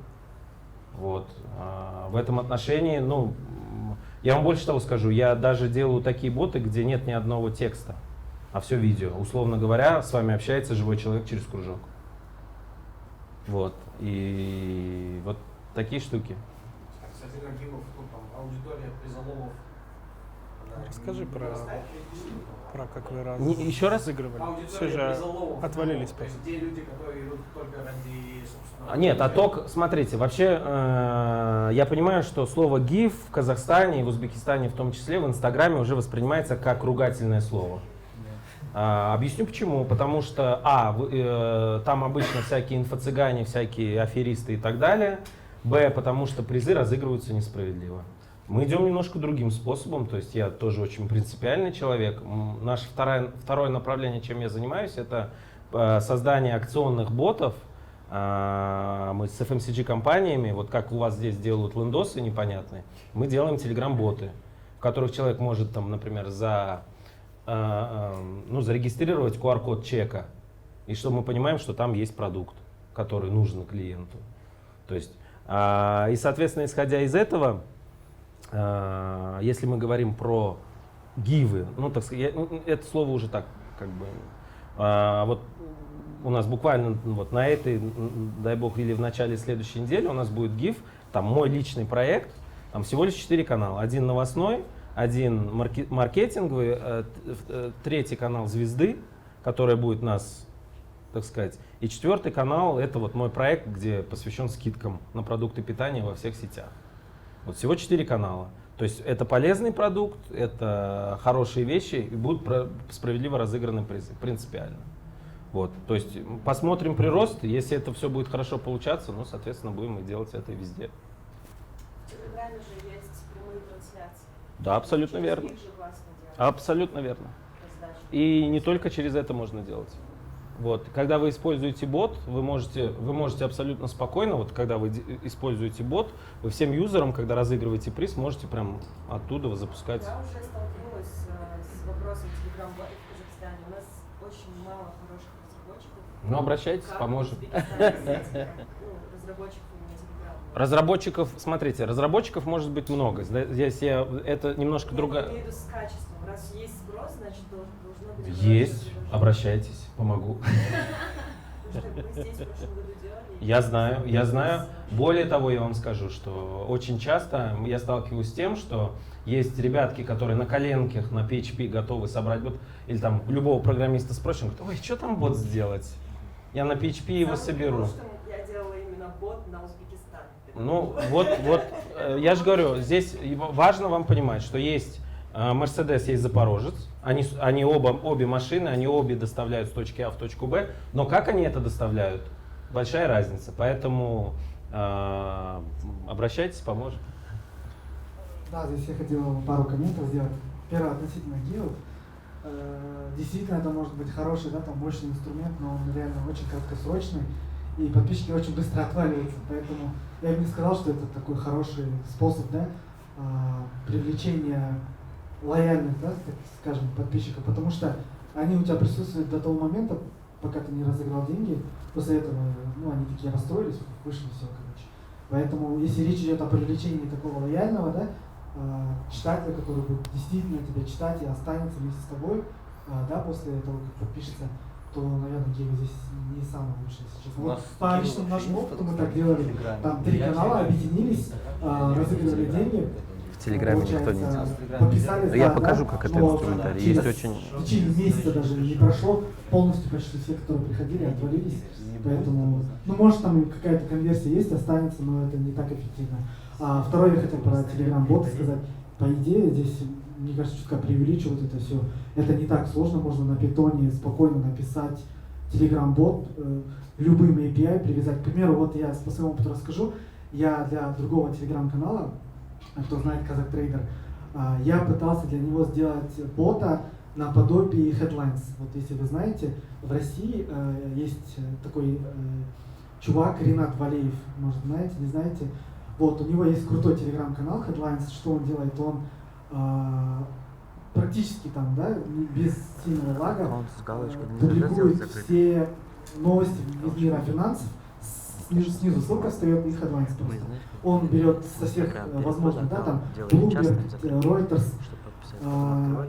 Вот. В этом отношении, ну, я вам больше того скажу, я даже делаю такие боты, где нет ни одного текста, а все видео. Условно говоря, с вами общается живой человек через кружок. Вот. И вот такие штуки. Кстати, на гимов, ну, там, аудитория призоловов. Расскажи про как вы Еще раз? разыгрывали. Аудитория Все же призоловов. отвалились То есть просто. те люди, которые идут только ради, собственно... Нет, отток, смотрите, вообще я понимаю, что слово GIF в Казахстане и в Узбекистане в том числе, в Инстаграме уже воспринимается как ругательное слово. Объясню почему. Потому что, там обычно всякие инфо-цыгане, всякие аферисты и так далее. Б, потому что призы разыгрываются несправедливо. Мы идем немножко другим способом, то есть я тоже очень принципиальный человек. Наше второе направление, чем я занимаюсь, это создание акционных ботов. Мы с FMCG-компаниями, вот как у вас здесь делают лендосы непонятные, мы делаем телеграм-боты, в которых человек может, там, например, зарегистрировать QR-код чека, и что мы понимаем, что там есть продукт, который нужен клиенту. То есть, и, соответственно, исходя из этого, если мы говорим про гивы, ну, так сказать, это слово уже так, как бы, вот у нас буквально вот на этой, дай бог, или в начале следующей недели у нас будет гиф, там мой личный проект, там всего лишь 4 канала, один новостной, один маркетинговый, третий канал звезды, который будет нас, так сказать, и четвертый канал — это вот мой проект, где посвящен скидкам на продукты питания во всех сетях. Вот всего 4 канала. То есть это полезный продукт, это хорошие вещи, и будут справедливо разыграны призы, принципиально. Вот. То есть посмотрим прирост, если это все будет хорошо получаться, ну, соответственно, будем и делать это везде. В Телеграме же есть прямые трансляции. Да, абсолютно верно. Абсолютно верно. И не только через это можно делать. Вот. Когда вы используете бот, вы можете абсолютно спокойно, вот когда вы используете бот, вы всем юзерам, когда разыгрываете приз, можете прям оттуда запускать. Я уже столкнулась с вопросом телеграм-ботов в Казахстане. У нас очень мало хороших разработчиков. Ну, обращайтесь, поможем. Разработчиков именно телеграм. Разработчиков, смотрите, разработчиков может быть много. Здесь это немножко другая. Я имею в виду с качеством. Раз есть спрос, значит должно быть. Есть, обращайтесь, помогу. Я знаю. Более того, я вам скажу, что очень часто я сталкиваюсь с тем, что есть ребятки, которые на коленках, на PHP готовы собрать бот, или там любого программиста спросим, говорит: ой, что там бот сделать? Я на PHP его соберу. Я делала именно бот на Узбекистане. Ну, вот, я же говорю, здесь важно вам понимать, что есть Mercedes, есть Запорожец, они обе машины, они обе доставляют с точки А в точку Б, но как они это доставляют, большая разница, поэтому обращайтесь, поможем. Да, здесь я хотел пару комментов сделать. Первое, относительно геев. Действительно, это может быть хороший, да, там мощный инструмент, но он реально очень краткосрочный, и подписчики очень быстро отваливаются, поэтому я бы не сказал, что это такой хороший способ, да, привлечения лояльных, да, так скажем, подписчиков, потому что они у тебя присутствуют до того момента, пока ты не разыграл деньги, после этого, ну, они такие расстроились, вышли, все, короче. Поэтому, если речь идет о привлечении такого лояльного, да, читателя, который будет действительно тебя читать и останется вместе с тобой, да, после того, как подпишется, то, наверное, геймы здесь не самое лучшее сейчас. Вот по личному нашему опыту мы так делали, там 3 канала объединились, разыгрывали деньги. В Телеграме никто не делает. Подписались, Я да, покажу, да, как это но инструментарий. Есть очень... В течение месяца даже не прошло, полностью почти все, которые приходили, отвалились. Поэтому, ну, может, там какая-то конверсия есть, останется, но это не так эффективно. Второе, я хотел про Telegram-боты сказать. По идее, здесь мне кажется, чутка преувеличивают это все. Это не так сложно, можно на питоне спокойно написать Telegram-бот, любым API привязать. К примеру, вот я по своему опыту расскажу. Я для другого Telegram-канала, кто знает Kazakh Trader, я пытался для него сделать бота наподобие Headlines. Вот если вы знаете, в России есть такой чувак Ринат Валеев, может знаете, не знаете. Вот, у него есть крутой телеграм-канал Headlines. Что он делает? Он практически там, да, без сильного лага публикует все новости из мира финансов. Снизу ссылка встает и Headlines просто. Он берет со всех возможных, да, там Bloomberg, Reuters.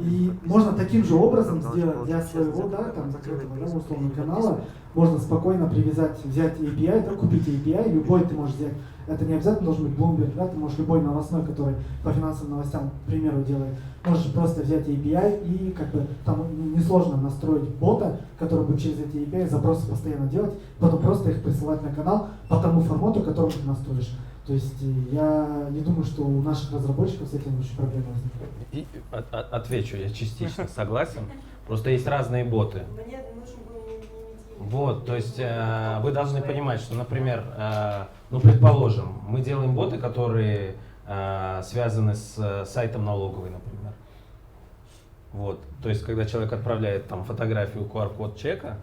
И можно таким же образом сделать для своего, да, там, закрытого, да, условного канала, можно спокойно привязать, взять API, да, купить API, любой ты можешь взять. Это не обязательно должен быть Bloomberg, да, ты можешь любой новостной, который по финансовым новостям, к примеру, делает, можешь просто взять API и как бы там несложно настроить бота, который будет через эти API запросы постоянно делать, потом просто их присылать на канал по тому формату, который ты настроишь. То есть я не думаю, что у наших разработчиков с этим очень проблемы возникают. Отвечу, я частично согласен. Просто есть разные боты. Мне нужен был Вот, то есть вы должны понимать, что, например, ну, предположим, мы делаем боты, которые связаны с сайтом налоговой, например. Вот, то есть когда человек отправляет там фотографию QR-код чека,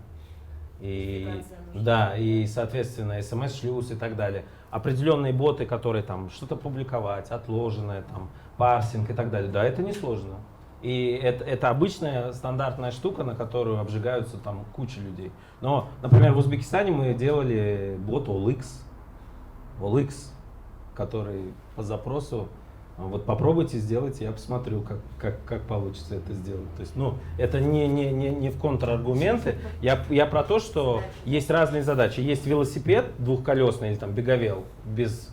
и, да, и, соответственно, смс-шлюз и так далее. Определенные боты, которые там что-то публиковать, отложенное, там, парсинг и так далее. Да, это несложно. И это обычная стандартная штука, на которую обжигаются там куча людей. Но, например, в Узбекистане мы делали бот OLX, который по запросу, вот попробуйте сделать, я посмотрю, как получится это сделать. То есть, ну, это не в контраргументы. Я про то, что есть разные задачи. Есть велосипед двухколесный или там беговел без,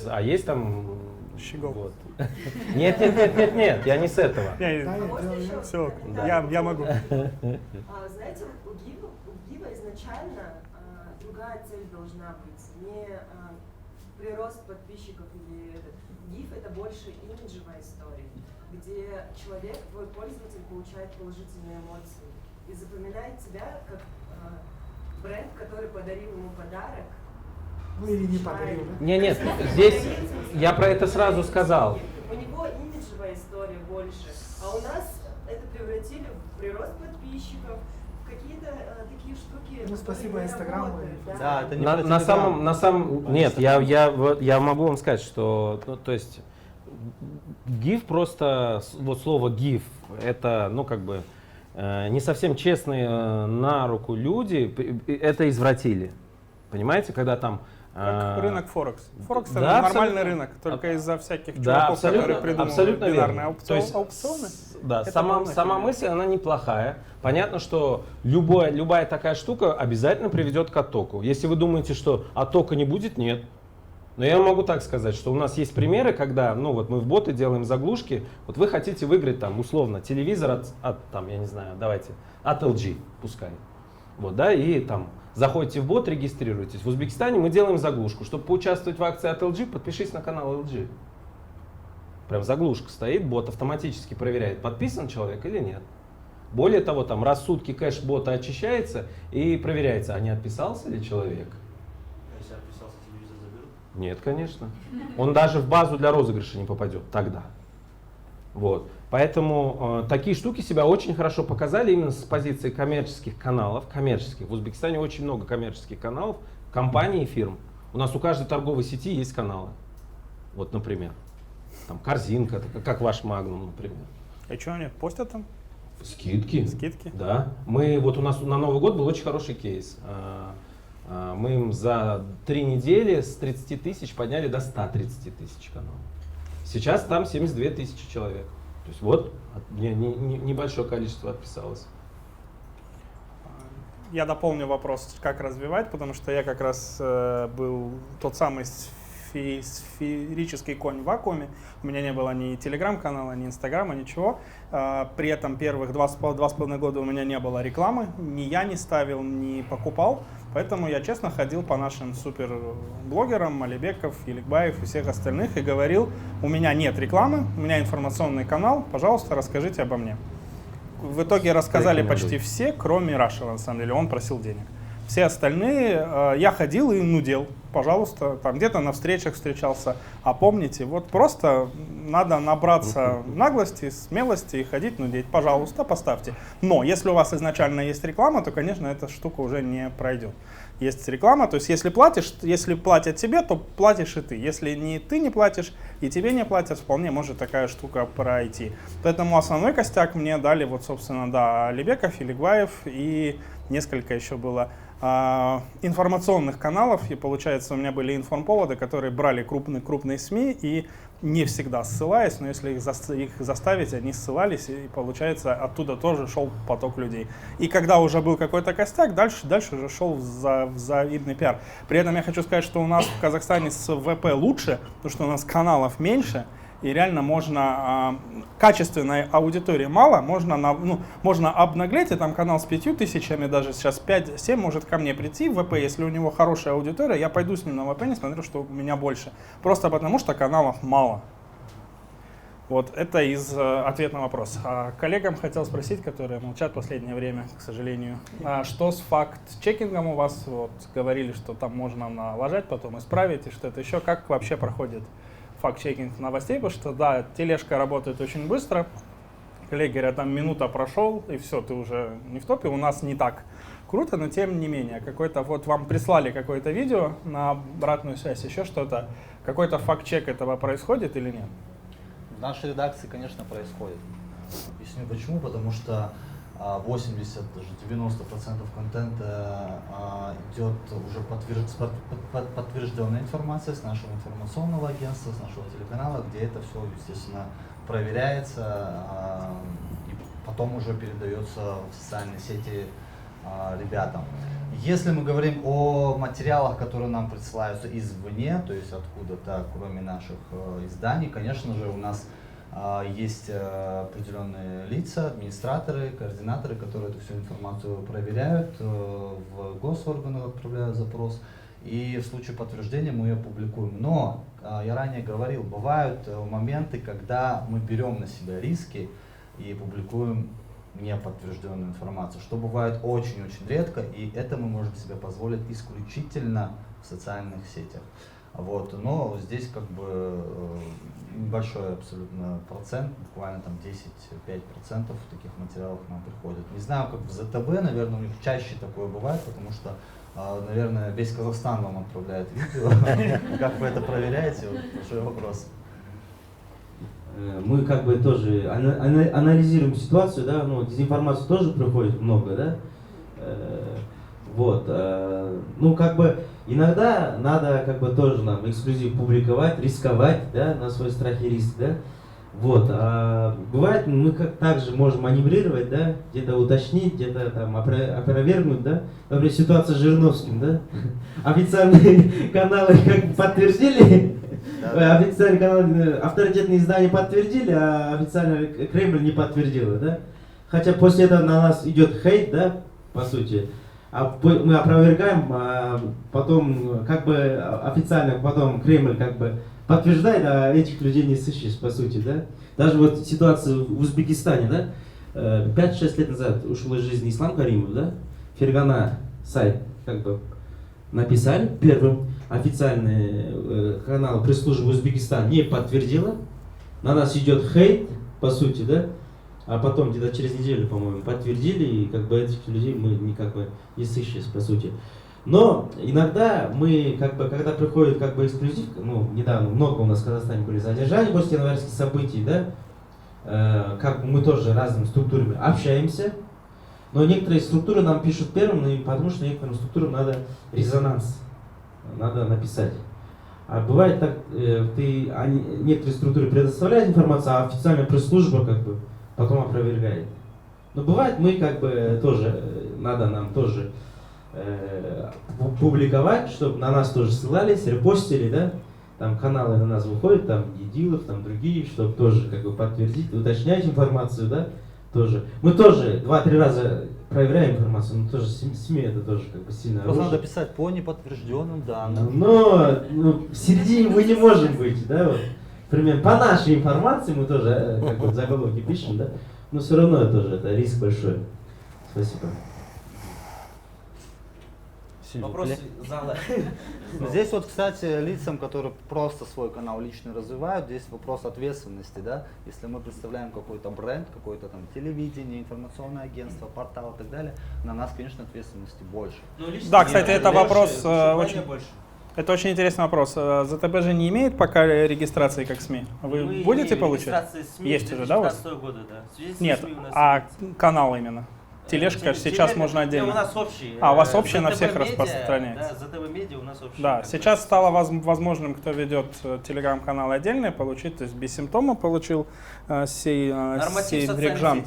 а есть там... Щегол. Вот. Нет, я не с этого. Все, я могу. Знаете, у Гива изначально другая цель должна быть. Не прирост подписчиков или Гив — это больше имиджевая история, где человек, твой пользователь, получает положительные эмоции и запоминает тебя как бренд, который подарил ему подарок. Ну или не подарил, да? Нет, здесь я про это сразу сказал. У него имиджевая история больше, а у нас это превратили в прирост подписчиков, в какие-то такие штуки. Ну, спасибо Инстаграму. Да, это не на самом нет, я могу вам сказать, что, ну, то есть GIF просто, вот слово GIF, это, ну, как бы не совсем честные на руку люди это извратили. Понимаете, когда там... Как рынок Форекс. Форекс — это да, нормальный рынок, только из-за всяких чуваков, которые придумывают бинарные аукционы. Да, сама мысль, она неплохая. Понятно, что любая такая штука обязательно приведет к оттоку. Если вы думаете, что оттока не будет, нет. Но я могу так сказать, что у нас есть примеры, когда, ну вот мы в боты делаем заглушки, вот вы хотите выиграть там условно телевизор от там, я не знаю, давайте, от LG, пускай. Вот, да, и там заходите в бот, регистрируйтесь. В Узбекистане мы делаем заглушку. Чтобы поучаствовать в акции от LG, подпишись на канал LG. Прям заглушка стоит, бот автоматически проверяет, подписан человек или нет. Более того, там раз в сутки кэш бота очищается и проверяется, а не отписался ли человек. Если отписался, телевизор заберут? Нет, конечно. Он даже в базу для розыгрыша не попадет тогда. Вот. Поэтому такие штуки себя очень хорошо показали именно с позиции коммерческих каналов. Коммерческих. В Узбекистане очень много коммерческих каналов, компаний и фирм. У нас у каждой торговой сети есть каналы. Вот, например. Там корзинка, как ваш Магнум, например. И что они постят там? Скидки. Скидки? Да. Мы, вот у нас на Новый год был очень хороший кейс. Мы им за 3 недели с 30 тысяч подняли до 130 тысяч каналов. Сейчас там 72 тысячи человек. То есть вот небольшое количество отписалось. Я дополню вопрос, как развивать, потому что я как раз был тот самый сферический конь в вакууме. У меня не было ни телеграм-канала, ни инстаграма, ничего. При этом первых 2,5 года у меня не было рекламы. Ни я не ставил, ни покупал. Поэтому я честно ходил по нашим суперблогерам, Алибеков, Еликбаев и всех остальных и говорил: у меня нет рекламы, у меня информационный канал, пожалуйста, расскажите обо мне. В итоге рассказали почти все, кроме Рашева, на самом деле, он просил денег. Все остальные, я ходил и нудел, пожалуйста, там где-то на встречах встречался. А помните, вот просто надо набраться наглости, смелости и ходить нудеть, пожалуйста, поставьте. Но если у вас изначально есть реклама, то, конечно, эта штука уже не пройдет. Есть реклама, то есть если платят тебе, то платишь и ты. Если ты не платишь и тебе не платят, вполне может такая штука пройти. Поэтому основной костяк мне дали вот, собственно, да, Алибеков, Еликбаев и несколько еще было информационных каналов, и получается у меня были информповоды, которые брали крупные СМИ и не всегда ссылаясь, но если их заставить, они ссылались, и получается оттуда тоже шел поток людей. И когда уже был какой-то костяк, дальше уже шел завидный пиар. При этом я хочу сказать, что у нас в Казахстане с ВП лучше, потому что у нас каналов меньше, и реально можно, качественной аудитории мало, можно обнаглеть, и там канал с 5000, даже сейчас 5-7 может ко мне прийти в ВП, если у него хорошая аудитория, я пойду с ним на ВП, несмотря что у меня больше. Просто потому что каналов мало. Вот это ответ на вопрос. Коллегам хотел спросить, которые молчат в последнее время, к сожалению, что с факт-чекингом у вас? Вот, говорили, что там можно налажать, потом исправить, и что это еще, как вообще проходит факт-чекинг новостей, потому что, да, тележка работает очень быстро, коллеги говорят, там минута прошел, и все, ты уже не в топе, у нас не так круто, но тем не менее, вот вам прислали какое-то видео на обратную связь, еще что-то, какой-то факт-чек этого происходит или нет? В нашей редакции, конечно, происходит. Объясню почему, потому что 80, даже 90% контента идет уже подтвержденная информация с нашего информационного агентства, с нашего телеканала, где это все, естественно, проверяется и потом уже передается в социальные сети ребятам. Если мы говорим о материалах, которые нам присылаются извне, то есть откуда-то, кроме наших изданий, конечно же, у нас есть определенные лица, администраторы, координаторы, которые эту всю информацию проверяют, в госорганы отправляют запрос, и в случае подтверждения мы ее публикуем. Но, я ранее говорил, бывают моменты, когда мы берем на себя риски и публикуем неподтвержденную информацию, что бывает очень-очень редко, и это мы можем себе позволить исключительно в социальных сетях. Вот, но здесь как бы небольшой абсолютно процент, буквально там 10-5% таких материалов к нам приходит. Не знаю, как в ЗТБ, наверное, у них чаще такое бывает, потому что, наверное, весь Казахстан вам отправляет видео. Как вы это проверяете? Большой вопрос. Мы как бы тоже анализируем ситуацию, да, ну, дезинформации тоже приходит много, да. Вот, ну как бы иногда надо как бы тоже нам эксклюзив публиковать, рисковать, да, на свой страх и риск, да. Вот, бывает, мы также можем маневрировать, да, где-то уточнить, где-то там опровергнуть, да. Например, ситуация с Жириновским, да. Официальные каналы как бы подтвердили, официальные каналы, авторитетные издания подтвердили, а официально Кремль не подтвердила, да. Хотя после этого на нас идет хейт, да, по сути. Мы опровергаем, а потом как бы официально потом Кремль как бы подтверждает, а этих людей не сыщешь, по сути, да. Даже вот ситуация в Узбекистане, да, 5-6 лет назад ушел из жизни Ислам Каримов, да, Фергана сайт как бы написали первым, официальный канал пресс-службы Узбекистана не подтвердила, на нас идет хейт, по сути, да. А потом где-то через неделю, по-моему, подтвердили, и как бы этих людей мы никак бы не сыщем, по сути. Но иногда мы, как бы, когда приходит как бы эксклюзив, ну, недавно много у нас в Казахстане были задержания после январских событий, да, как бы мы тоже разными структурами общаемся, но некоторые структуры нам пишут первым, потому что некоторым структурам надо резонанс, надо написать. А бывает так, некоторые структуры предоставляют информацию, а официальная пресс-служба как бы потом опровергает. Но бывает, мы как бы тоже, надо нам тоже публиковать, чтобы на нас тоже ссылались, репостили, да. там каналы на нас выходят, там Едилов, там другие, чтобы тоже как бы подтвердить, уточнять информацию, да, тоже. Мы тоже 2-3 раза проверяем информацию, но тоже СМИ это тоже как бы сильно Просто оружие. надо писать по неподтвержденным данным. Но в середине мы не можем быть, да, вот. Примерно по нашей информации мы тоже как бы в заголовке пишем, да, но все равно это риск большой. Спасибо. Вопросы зала. Здесь вот, кстати, лицам, которые просто свой канал лично развивают, здесь вопрос ответственности, да. Если мы представляем какой-то бренд, какое-то там телевидение, информационное агентство, портал и так далее, на нас, конечно, ответственности больше. Да, кстати, это вопрос Это очень интересный вопрос. ЗТБ же не имеет пока регистрации как СМИ. Вы будете получать? СМИ Есть уже, да, у вас? года, да. Нет, а канал именно? Тележка сейчас можно отдельно. У нас общий. У вас общий на ZTB всех Media, распространяется. Да, ZTB Media у нас общий. Да, сейчас стало возможным, кто ведет телеграм-каналы отдельные, получить, то есть Бессимптома получил сей Брикжан.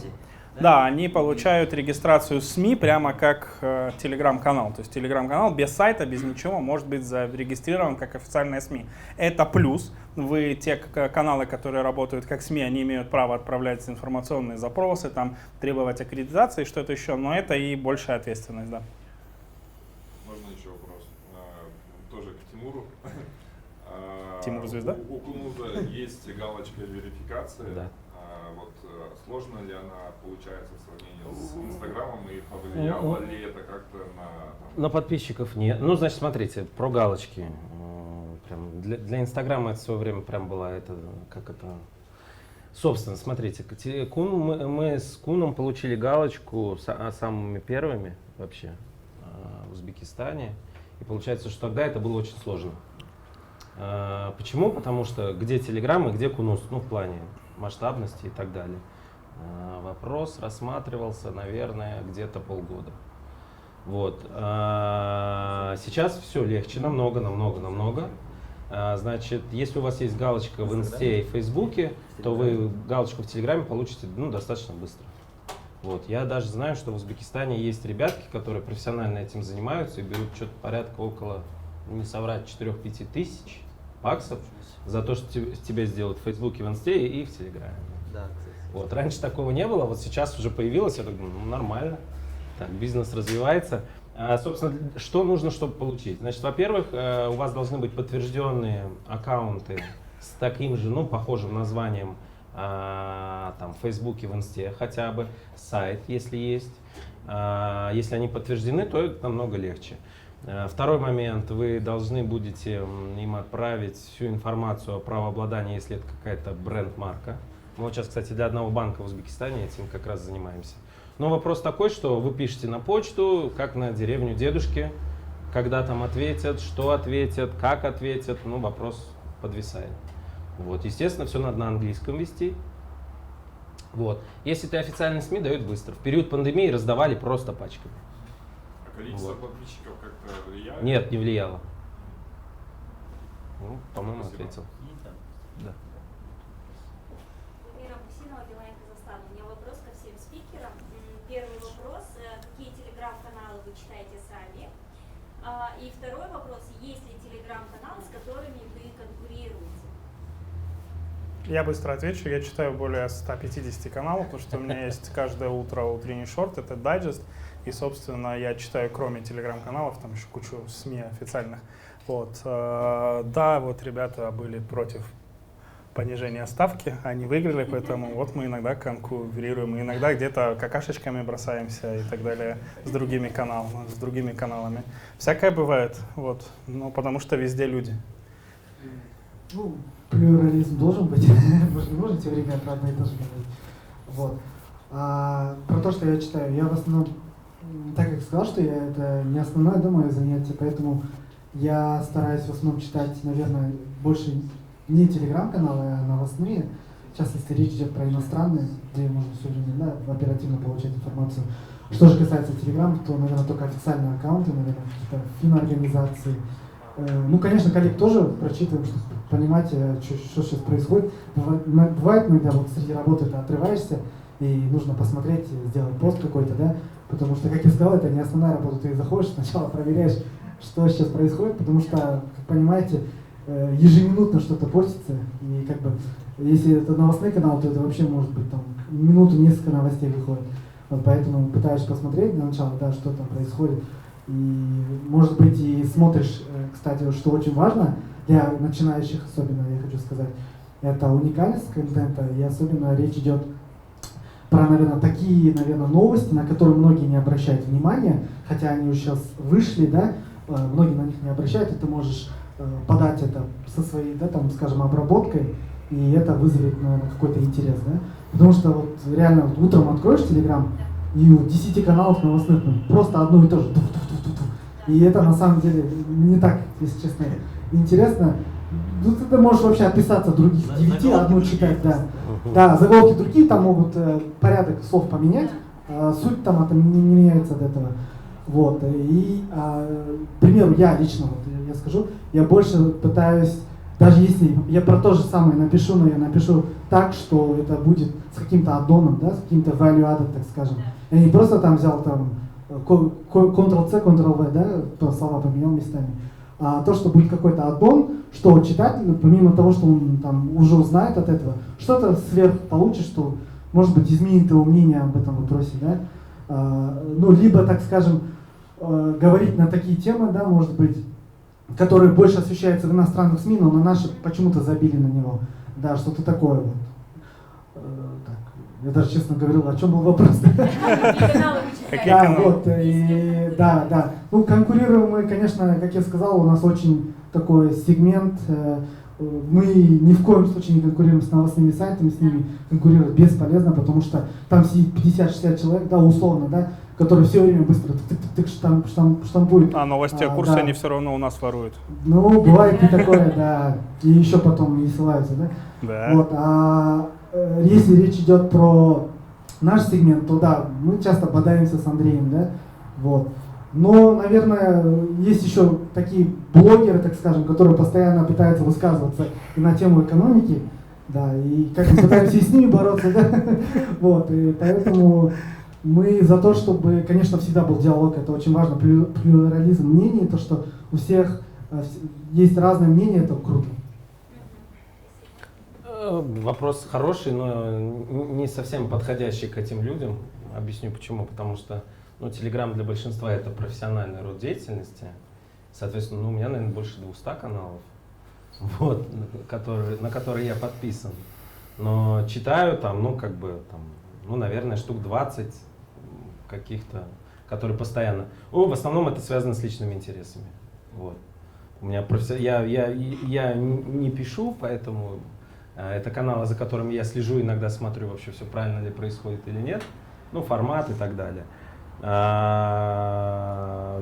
Да, они получают регистрацию СМИ прямо как телеграм-канал. То есть телеграм-канал без сайта, без ничего может быть зарегистрирован как официальная СМИ. Это плюс. Вы те каналы, которые работают как СМИ, они имеют право отправлять информационные запросы, там, требовать аккредитации, что-то еще. Но это и большая ответственность, да. Можно еще вопрос? Тоже к Тимуру. Тимур Звезда? У Кунуза есть галочка верификации. Да. Вот сложно ли она получается в сравнении с Инстаграмом и повлияло ли это как-то на подписчиков? Нет. Ну, значит, смотрите, про галочки. Прям для Инстаграма это в свое время прям была собственно, смотрите, мы с Куном получили галочку самыми первыми вообще в Узбекистане. И получается, что тогда это было очень сложно. Почему? Потому что где Телеграм и где Кунуз, ну, в плане масштабности и так далее. Вопрос рассматривался, наверное, где-то полгода. Вот. Сейчас все легче, намного. Значит, если у вас есть галочка в Инсте и Фейсбуке, то вы галочку в Телеграме получите, ну, достаточно быстро. Вот. Я даже знаю, что в Узбекистане есть ребятки, которые профессионально этим занимаются и берут что-то порядка около, не соврать, 4-5 тысяч баксов за то, что тебе сделают в Фейсбуке, в Инсте и в Телеграме. Да, вот. Раньше такого не было, вот сейчас уже появилось, я так думаю, ну, нормально, так, бизнес развивается. Собственно, что нужно, чтобы получить? Значит, во-первых, у вас должны быть подтвержденные аккаунты с таким же, ну, похожим названием, там, в Фейсбуке, в Инсте хотя бы, сайт, если есть. Если они подтверждены, то это намного легче. Второй момент, вы должны будете им отправить всю информацию о правообладании, если это какая-то бренд-марка. Мы вот сейчас, кстати, для одного банка в Узбекистане этим как раз занимаемся. Но вопрос такой, что вы пишете на почту, как на деревню дедушки, когда там ответят, что ответят, как ответят, ну, вопрос подвисает. Вот, естественно, все надо на английском вести. Вот. Если ты официальный СМИ, дают быстро. В период пандемии раздавали просто пачками. А количество подписчиков как-то влияет? Нет, не влияло. Ну, по-моему, ответил. Да. Мира Мусинова, Билайн, Казахстан. У меня вопрос ко всем спикерам. Первый вопрос. Какие телеграм-каналы вы читаете сами? И второй вопрос. Есть ли телеграм-каналы, с которыми вы конкурируете? Я быстро отвечу. Я читаю более 150 каналов, потому что у меня есть каждое утро утренний шорт, это дайджест. И, собственно, я читаю, кроме телеграм-каналов, там еще кучу СМИ официальных. Вот. Да, вот ребята были против понижения ставки, они выиграли, поэтому вот мы иногда конкурируем, иногда где-то какашечками бросаемся и так далее с другими каналами. Всякое бывает, вот. Ну, потому что везде люди. Ну, плюрализм должен быть, мы же не можем все время про одно и то же говорить. Вот. Про то, что я читаю, я в основном, так как сказал, что это не основное, да, мое занятие, поэтому я стараюсь в основном читать, наверное, больше не телеграм-каналы, а новостные. Сейчас, если речь идет про иностранные, где можно все время, да, оперативно получать информацию. Что же касается телеграм, то, наверное, только официальные аккаунты, наверное, какие-то финорганизации. Ну, конечно, коллег тоже прочитываем, чтобы понимать, что сейчас происходит. Бывает иногда вот среди работы ты отрываешься, и нужно посмотреть, сделать пост какой-то, да, потому что, как я сказал, это не основная работа. Ты заходишь, сначала проверяешь, что сейчас происходит, потому что, как понимаете, ежеминутно что-то постится, и как бы, если это новостной канал, то это вообще может быть там минуту несколько новостей выходит. Вот поэтому пытаешься посмотреть для начала, да, что там происходит. И, может быть, и смотришь, кстати, что очень важно для начинающих, особенно, я хочу сказать, это уникальность контента, и особенно речь идет про, наверное, такие, наверное, новости, на которые многие не обращают внимания, хотя они уже сейчас вышли, да, многие на них не обращают, и ты можешь подать это со своей, да, там, скажем, обработкой, и это вызовет, наверное, какой-то интерес, да. Потому что вот реально вот утром откроешь Telegram, и у 10 каналов новостных просто одно и то же. И это на самом деле не так, если честно, интересно. Ну, ты можешь вообще отписаться от других 9, одну читать, да. Да, заголовки другие, там могут порядок слов поменять, суть там это не меняется от этого. Вот. И, к примеру, я лично, вот, я скажу, я больше пытаюсь, даже если я про то же самое напишу, но я напишу так, что это будет с каким-то аддоном, да, с каким-то value added, так скажем. Я не просто там взял там Ctrl-C, Ctrl-V, да, слова поменял местами. А то, что будет какой-то аддон, что читатель, помимо того, что он там уже узнает от этого, что-то сверх получит, что, может быть, изменит его мнение об этом вопросе, да. Ну, либо, так скажем, говорить на такие темы, да, может быть, которые больше освещаются в иностранных СМИ, но на наши почему-то забили на него. Да, что-то такое вот. Так, я даже честно говорил, о чем был вопрос. Да, вот, и, да. Ну, конкурируем мы, конечно, как я сказал, у нас очень такой сегмент. Мы ни в коем случае не конкурируем с новостными сайтами, с ними конкурировать бесполезно, потому что там сидит 50-60 человек, да, условно, да, которые все время быстро штампуют. А новости о курсе да. они все равно у нас воруют. Ну, бывает и такое, да. И еще потом не ссылаются, да? Да. Вот, если речь идет про наш сегмент, то да, мы часто бодаемся с Андреем, да, вот. Но, наверное, есть еще такие блогеры, так скажем, которые постоянно пытаются высказываться и на тему экономики, да, и как мы пытаемся и с ними бороться, да, вот, и поэтому мы за то, чтобы, конечно, всегда был диалог, это очень важно, плюрализм мнений, то, что у всех есть разное мнение, это круто. Вопрос хороший, но не совсем подходящий к этим людям. Объясню почему. Потому что Telegram для большинства это профессиональный род деятельности. Соответственно, у меня, наверное, больше 200 каналов, вот, на которые я подписан. Но читаю там, наверное, штук 20 каких-то, которые постоянно. В основном это связано с личными интересами. Вот. У меня я не пишу, поэтому это каналы, за которыми я слежу, иногда смотрю вообще все правильно ли происходит или нет, формат и так далее.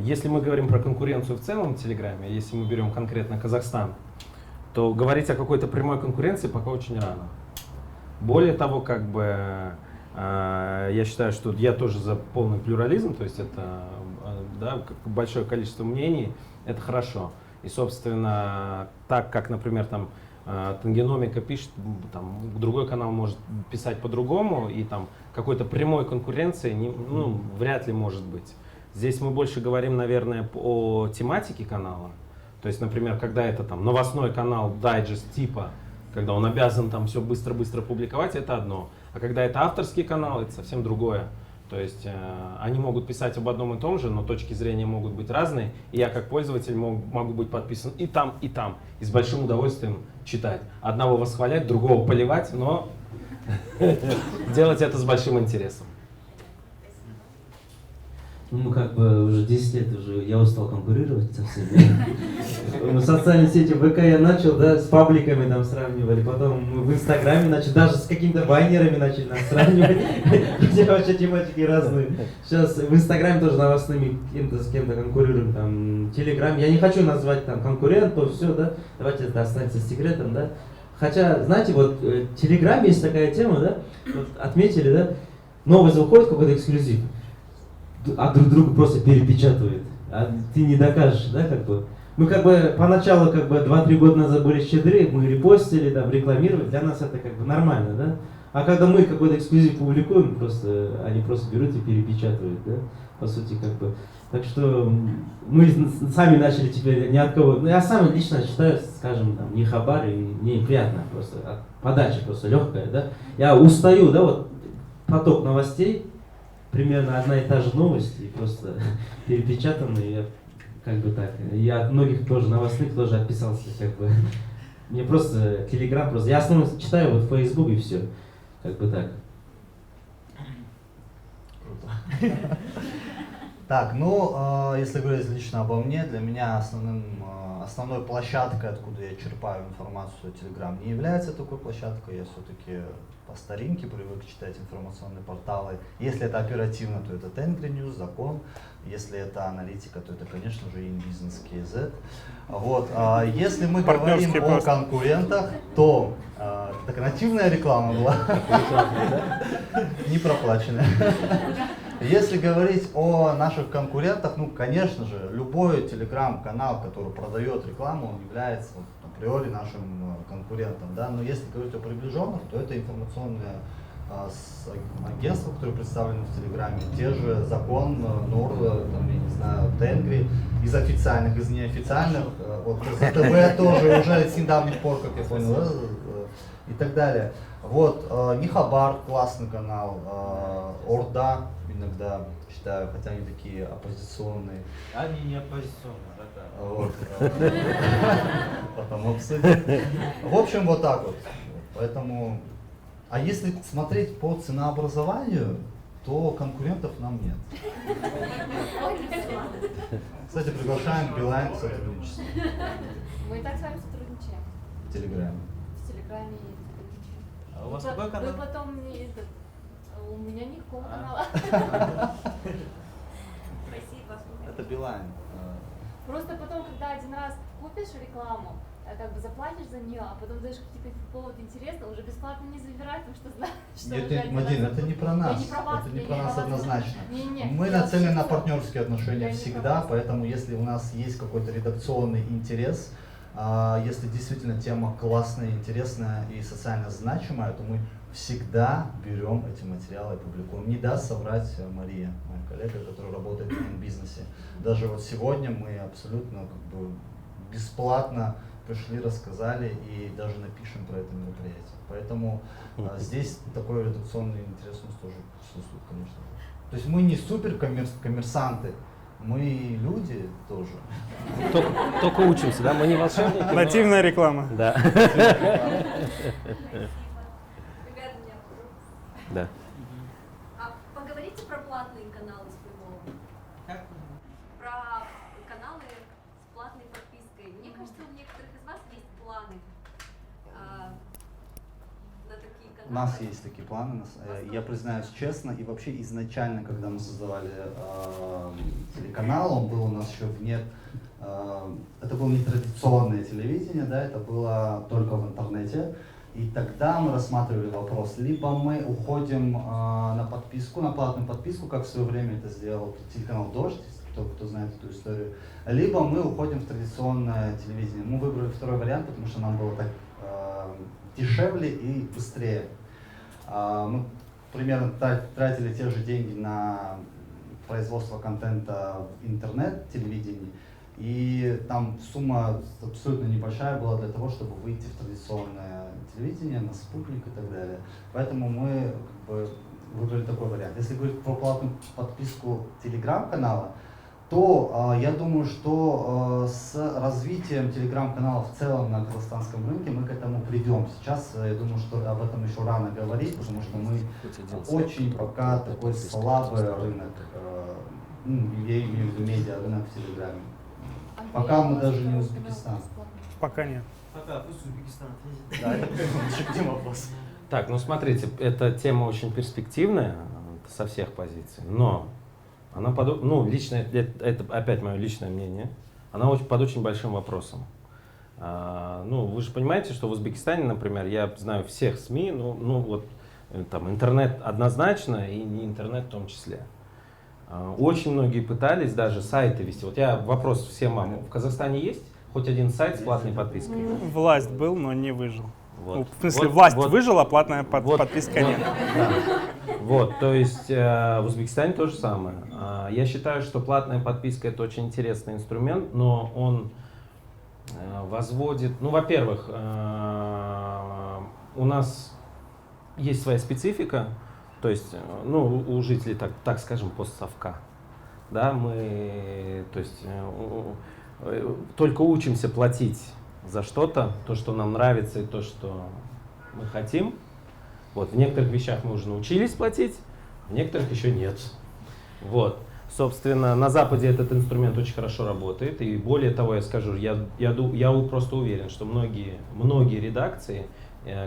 Если мы говорим про конкуренцию в целом в Телеграме, если мы берем конкретно Казахстан, то говорить о какой-то прямой конкуренции пока очень рано. Более того, я считаю, что я тоже за полный плюрализм, то есть это большое количество мнений, это хорошо. И, собственно, так как, например, там Тенгеномика пишет, другой канал может писать по-другому, и там какой-то прямой конкуренции вряд ли может быть. Здесь мы больше говорим, наверное, о тематике канала. То есть, например, когда это новостной канал, дайджест типа, когда он обязан там все быстро-быстро публиковать, это одно. А когда это авторский канал, это совсем другое. То есть они могут писать об одном и том же, но точки зрения могут быть разные. И я как пользователь могу быть подписан и там, и там. И с большим удовольствием читать. Одного восхвалять, другого поливать, но делать это с большим интересом. Уже 10 лет я устал конкурировать со всеми. В социальной сети ВК я начал, с пабликами там сравнивали, потом в Инстаграме начали, даже с какими-то вайнерами начали нас сравнивать, где вообще тематики разные. Сейчас в Инстаграме тоже новостными с кем-то конкурируем, там, Телеграм. Я не хочу назвать там конкурентов, все, да, давайте это останется секретом, да. Хотя, знаете, вот в Телеграме есть такая тема, да, вот отметили, да, новость выходит, какой-то эксклюзив. А друг друга просто перепечатывает, а ты не докажешь, да, Мы поначалу 2-3 года назад были щедры, мы репостили, рекламировали, для нас это нормально, да. А когда мы какой-то эксклюзив публикуем, они просто берут и перепечатывают, да, по сути, как бы. Так что мы сами начали теперь ни от кого. Ну, я сам лично читаю, скажем, там, не хабар, и мне приятно просто, подача просто легкая, да. Я устаю, да, вот поток новостей, примерно одна и та же новость, и просто перепечатанные, я как бы так. Я от многих тоже новостных тоже отписался, как бы. Мне просто Телеграм, просто. Я основном читаю вот Facebook и все. Как бы так. Круто. Так, ну, если говорить лично обо мне, для меня основной площадкой, откуда я черпаю информацию, Telegram не является такой площадкой. Я все-таки по старинке привык читать информационные порталы. Если это оперативно, то это Tengri News, Закон. Если это аналитика, то это, конечно же, InBusiness KZ. Вот. Если мы говорим о конкурентах, то так нативная реклама была, не проплаченная. Если говорить о наших конкурентах, ну, конечно же, любой телеграм-канал, который продает рекламу, он является априори нашим конкурентом, да. Но если говорить о приближенных, то это информационные агентства, которые представлены в Телеграме, те же Закон, Нор, там, я не знаю, Тенгри, из официальных, из неофициальных, вот ТВ тоже уже с недавних пор, как я понял, и так далее. Вот, Нихабар, классный канал, Орда иногда читаю, хотя они такие оппозиционные. Они не оппозиционные, да. Вот. Потом обсудим. В общем, вот так вот. Поэтому, а если смотреть по ценообразованию, то конкурентов нам нет. Кстати, приглашаем Билайн к сотрудничеству. Мы и так с вами сотрудничаем. В Телеграме. В Телеграме и сотрудничаем. А у вас какой канал? Вы потом мне это... У меня никакого канала. Спасибо. Это Билайн. Просто потом, когда один раз купишь рекламу, как бы заплатишь за нее, а потом даешь какие-то повод интересно, уже бесплатно не забирать, потому что знаешь, что Нет, Мадин, это не про нас. Это не про нас однозначно. Мы нацелены на партнерские отношения всегда, поэтому если у нас есть какой-то редакционный интерес, если действительно тема классная, интересная и социально значимая, то мы всегда берем эти материалы и публикуем. Не даст соврать Мария, моя коллега, которая работает в бизнесе. Даже вот сегодня мы абсолютно как бы бесплатно пришли, рассказали и даже напишем про это мероприятие. Поэтому здесь такой редакционный интерес у нас тоже присутствует, конечно. То есть мы не супер коммерсанты, мы люди тоже. Только учимся, да? Мы не волшебники. Нативная реклама. Да. Да. А поговорите про платные каналы с прямого. Как? Про каналы с платной подпиской. Мне кажется, у некоторых из вас есть планы на такие каналы. У нас есть такие планы, я признаюсь честно, и вообще изначально, когда мы создавали телеканал, он был у нас еще вне, это было не традиционное телевидение, да, это было только в интернете. И тогда мы рассматривали вопрос, либо мы уходим на подписку, на платную подписку, как в свое время это сделал телеканал «Дождь», кто знает эту историю, либо мы уходим в традиционное телевидение. Мы выбрали второй вариант, потому что нам было так дешевле и быстрее. Мы примерно тратили те же деньги на производство контента в интернет-телевидении, и там сумма абсолютно небольшая была для того, чтобы выйти в традиционное телевидение, на спутник и так далее. Поэтому мы как бы выбрали такой вариант. Если говорить про платную подписку телеграм-канала, то я думаю, что с развитием телеграм-каналов в целом на казахстанском рынке мы к этому придем. Сейчас я думаю, что об этом еще рано говорить, потому что мы очень пока такой слабый рынок, я имею в виду медиа-рынок в Телеграме. Пока мы даже не Узбекистан. Пока нет. Пока, пусть Узбекистан ответит. Да, это еще вопрос. Так, ну смотрите, эта тема очень перспективная со всех позиций, но она ну, лично, это опять мое личное мнение, она под очень большим вопросом. Ну, вы же понимаете, что в Узбекистане, например, я знаю всех СМИ, ну вот там интернет однозначно и не интернет в том числе. Очень многие пытались даже сайты вести. Вот я вопрос всем вам. В Казахстане есть хоть один сайт с платной подпиской? Власть был, но не выжил. Вот. В смысле, власть выжила, платная подписка нет. Да. Вот, то есть в Узбекистане то же самое. Я считаю, что платная подписка — это очень интересный инструмент, но он возводит, ну, во-первых, у нас есть своя специфика, то есть, ну, у жителей, так скажем, постсовка, да, мы, то есть, только учимся платить за что-то, то, что нам нравится и то, что мы хотим. Вот, в некоторых вещах мы уже научились платить, в некоторых еще нет. Вот. Собственно, на Западе этот инструмент очень хорошо работает, и более того, я скажу, я просто уверен, что многие редакции,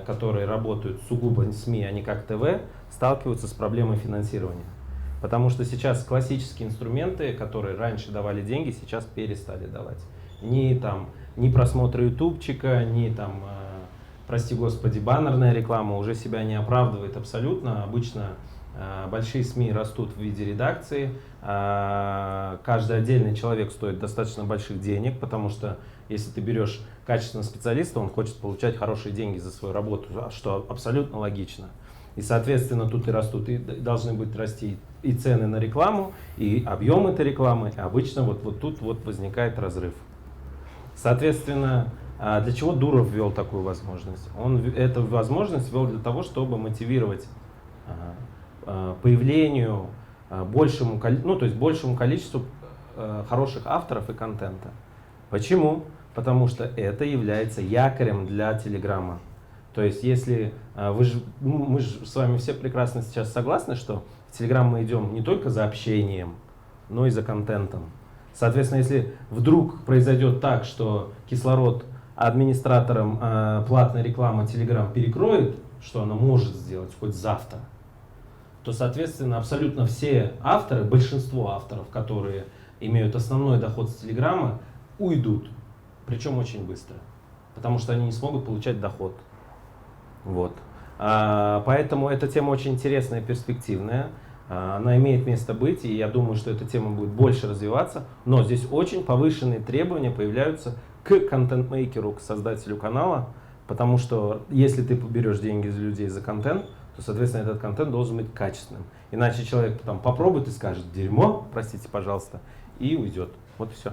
которые работают сугубо СМИ, а не как ТВ, сталкиваются с проблемой финансирования. Потому что сейчас классические инструменты, которые раньше давали деньги, сейчас перестали давать. Ни просмотр ютубчика, ни там, прости господи, баннерная реклама уже себя не оправдывает абсолютно. Обычно большие СМИ растут в виде редакции, каждый отдельный человек стоит достаточно больших денег, потому что если ты берешь качественного специалиста, он хочет получать хорошие деньги за свою работу, что абсолютно логично. И, соответственно, тут и растут, и должны быть расти и цены на рекламу, и объем этой рекламы. Обычно вот тут возникает разрыв. Соответственно, для чего Дуров ввел такую возможность? Он эту возможность ввел для того, чтобы мотивировать появлению большему количеству хороших авторов и контента. Почему? Потому что это является якорем для Телеграма. То есть, если мы же с вами все прекрасно сейчас согласны, что в Телеграм мы идем не только за общением, но и за контентом. Соответственно, если вдруг произойдет так, что кислород администраторам платной рекламы Телеграм перекроет, что она может сделать хоть завтра, то, соответственно, абсолютно все авторы, большинство авторов, которые имеют основной доход с Телеграма, уйдут. Причем очень быстро. Потому что они не смогут получать доход. Вот. Поэтому эта тема очень интересная и перспективная. Она имеет место быть, и я думаю, что эта тема будет больше развиваться. Но здесь очень повышенные требования появляются к контент-мейкеру, к создателю канала. Потому что если ты поберешь деньги из людей за контент, то, соответственно, этот контент должен быть качественным. Иначе человек там попробует и скажет «дерьмо», простите, пожалуйста, и уйдет. Вот и все.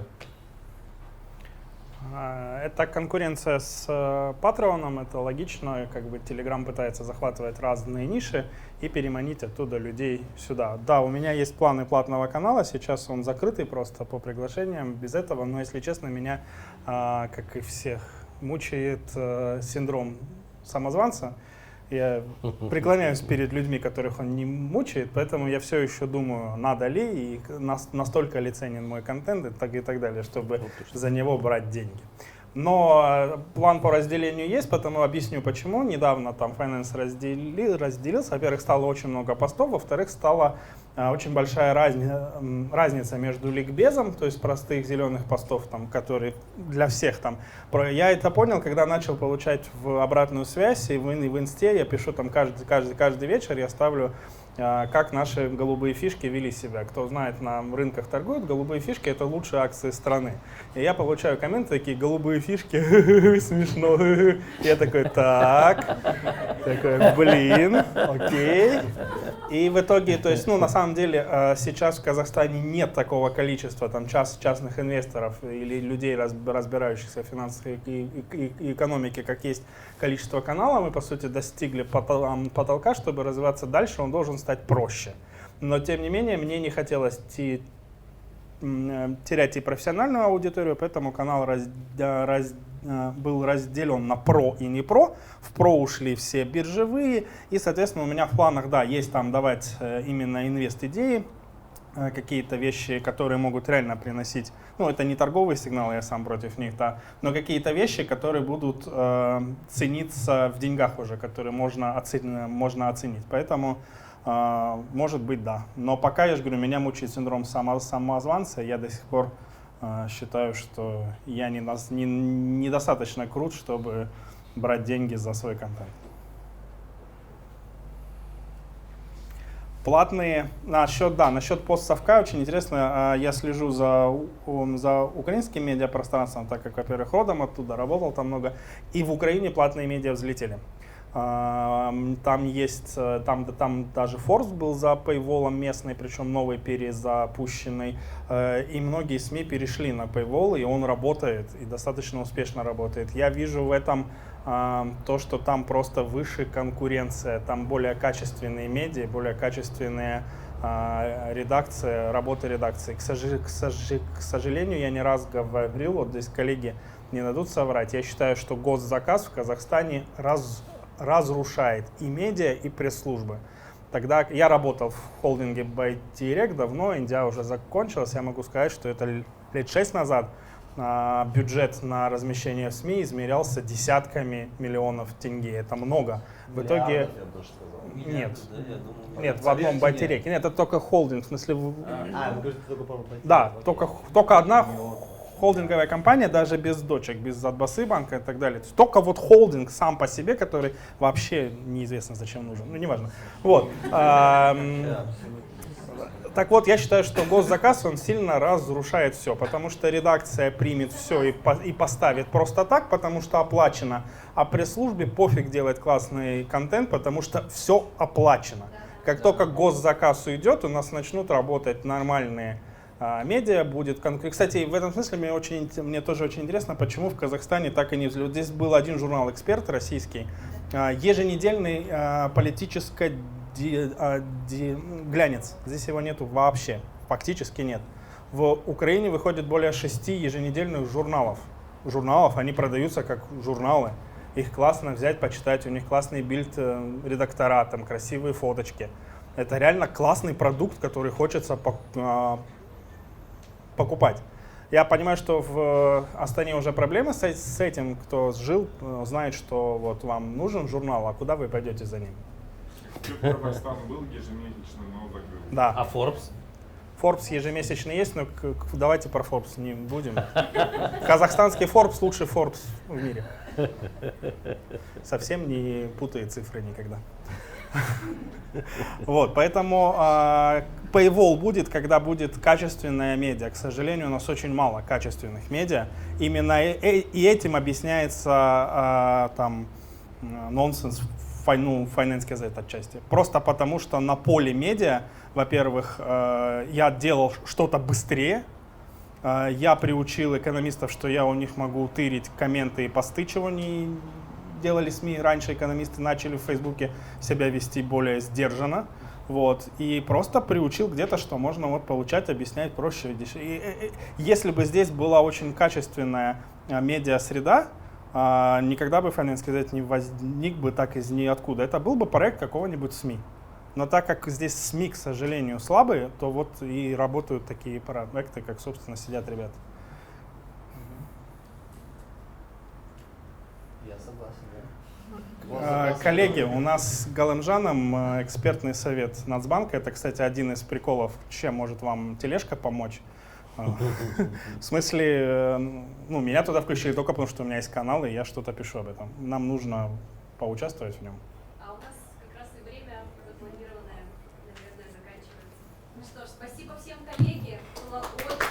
Это конкуренция с Patreon, это логично, как бы Telegram пытается захватывать разные ниши и переманить оттуда людей сюда. Да, у меня есть планы платного канала, сейчас он закрытый просто по приглашениям, без этого, но, если честно, меня, как и всех, мучает синдром самозванца. Я преклоняюсь перед людьми, которых он не мучает, поэтому я все еще думаю, надо ли и настолько ли ценен мой контент и так далее, чтобы за него брать деньги. Но план по разделению есть, потому объясню почему. Недавно там Finance разделился. Во-первых, стало очень много постов, во-вторых, стала очень большая разница между ликбезом, то есть простых зеленых постов, там, которые для всех там. Я это понял, когда начал получать обратную связь, и в инсте я пишу там каждый вечер, я ставлю, как наши голубые фишки вели себя. Кто знает, на рынках торгуют, голубые фишки — это лучшие акции страны. И я получаю комменты такие: голубые фишки, смешно. Я такой, блин, окей. И в итоге, то есть, на самом деле, сейчас в Казахстане нет такого количества там частных инвесторов или людей, разбирающихся в финансах и экономике, как есть количество каналов. Мы, по сути, достигли потолка. Чтобы развиваться дальше, он должен стать проще. Но, тем не менее, мне не хотелось терять и профессиональную аудиторию, поэтому канал был разделен на про и не про. В про ушли все биржевые, и, соответственно, у меня в планах, да, есть там давать именно инвест-идеи, какие-то вещи, которые могут реально приносить, это не торговые сигналы, я сам против них, да, но какие-то вещи, которые будут цениться в деньгах уже, которые можно оценить. Поэтому, может быть, да. Но пока, я же говорю, меня мучает синдром самозванца, я до сих пор считаю, что я недостаточно крут, чтобы брать деньги за свой контент. Платные, насчет постсовка очень интересно, я слежу за украинским медиапространством, так как, во-первых, родом оттуда, работал там много, и в Украине платные медиа взлетели. Там даже Forbes был за paywall местный, причем новый перезапущенный, и многие СМИ перешли на paywall, и он работает, и достаточно успешно работает. Я вижу в этом то, что там просто выше конкуренция, там более качественные медиа, более качественная редакция, работа редакции. К сожалению, я не раз говорил, вот здесь коллеги не дадут соврать, я считаю, что госзаказ в Казахстане разрушает и медиа, и пресс-службы. Тогда я работал в холдинге Байтерек давно, Индия уже закончилась, я могу сказать, что это лет 6 назад бюджет на размещение в СМИ измерялся десятками миллионов тенге, это много. В итоге нет, в одном Байтереке, нет, это только холдинг, в смысле, вы говорите только про Байтерек. да, только одна холдинговая компания, даже без дочек, без Атбасы банка и так далее. Только вот холдинг сам по себе, который вообще неизвестно зачем нужен, ну неважно. Вот. Так вот, я считаю, что госзаказ, он сильно разрушает все, потому что редакция примет все и поставит просто так, потому что оплачено, а пресс-службе пофиг делать классный контент, потому что все оплачено. Как только госзаказ уйдет, у нас начнут работать нормальные медиа, будет конкуренция. Кстати, в этом смысле мне тоже очень интересно, почему в Казахстане так и не взлет. Здесь был один журнал «Эксперт» российский, еженедельный политический глянец. Здесь его нету вообще, фактически нет. В Украине выходит более 6 еженедельных журналов. Они продаются как журналы. Их классно взять, почитать, у них классный бильд-редактора, там красивые фоточки. Это реально классный продукт, который хочется покупать. Я понимаю, что в Астане уже проблемы с этим, кто жил, знает, что вот вам нужен журнал, а куда вы пойдете за ним? Казахстан был ежемесячный, но закрыл. Да. А Forbes? Forbes ежемесячный есть, но давайте про Forbes не будем. Казахстанский Forbes лучший Forbes в мире. Совсем не путает цифры никогда. Вот, поэтому paywall будет, когда будет качественная медиа. К сожалению, у нас очень мало качественных медиа. Именно и этим объясняется там нонсенс Finance Gazette отчасти. Просто потому, что на поле медиа, во-первых, я делал что-то быстрее, я приучил экономистов, что я у них могу тырить комменты и посты, чего не делали СМИ. Раньше экономисты начали в Фейсбуке себя вести более сдержанно. Вот, и просто приучил где-то, что можно вот получать, объяснять проще. И если бы здесь была очень качественная медиа-среда, никогда бы Finance Gazette не возник бы так из ниоткуда. Это был бы проект какого-нибудь СМИ. Но так как здесь СМИ, к сожалению, слабые, то вот и работают такие проекты, как, собственно, сидят ребята. Я согласен, да. Коллеги, у нас с Галымжаном экспертный совет Нацбанка. Это, кстати, один из приколов, чем может вам тележка помочь. В смысле, ну, меня туда включили только потому, что у меня есть канал, и я что-то пишу об этом. Нам нужно поучаствовать в нем. А у нас как раз и время запланированное, наверное, заканчивается. Ну что ж, спасибо всем, коллеги. Было очень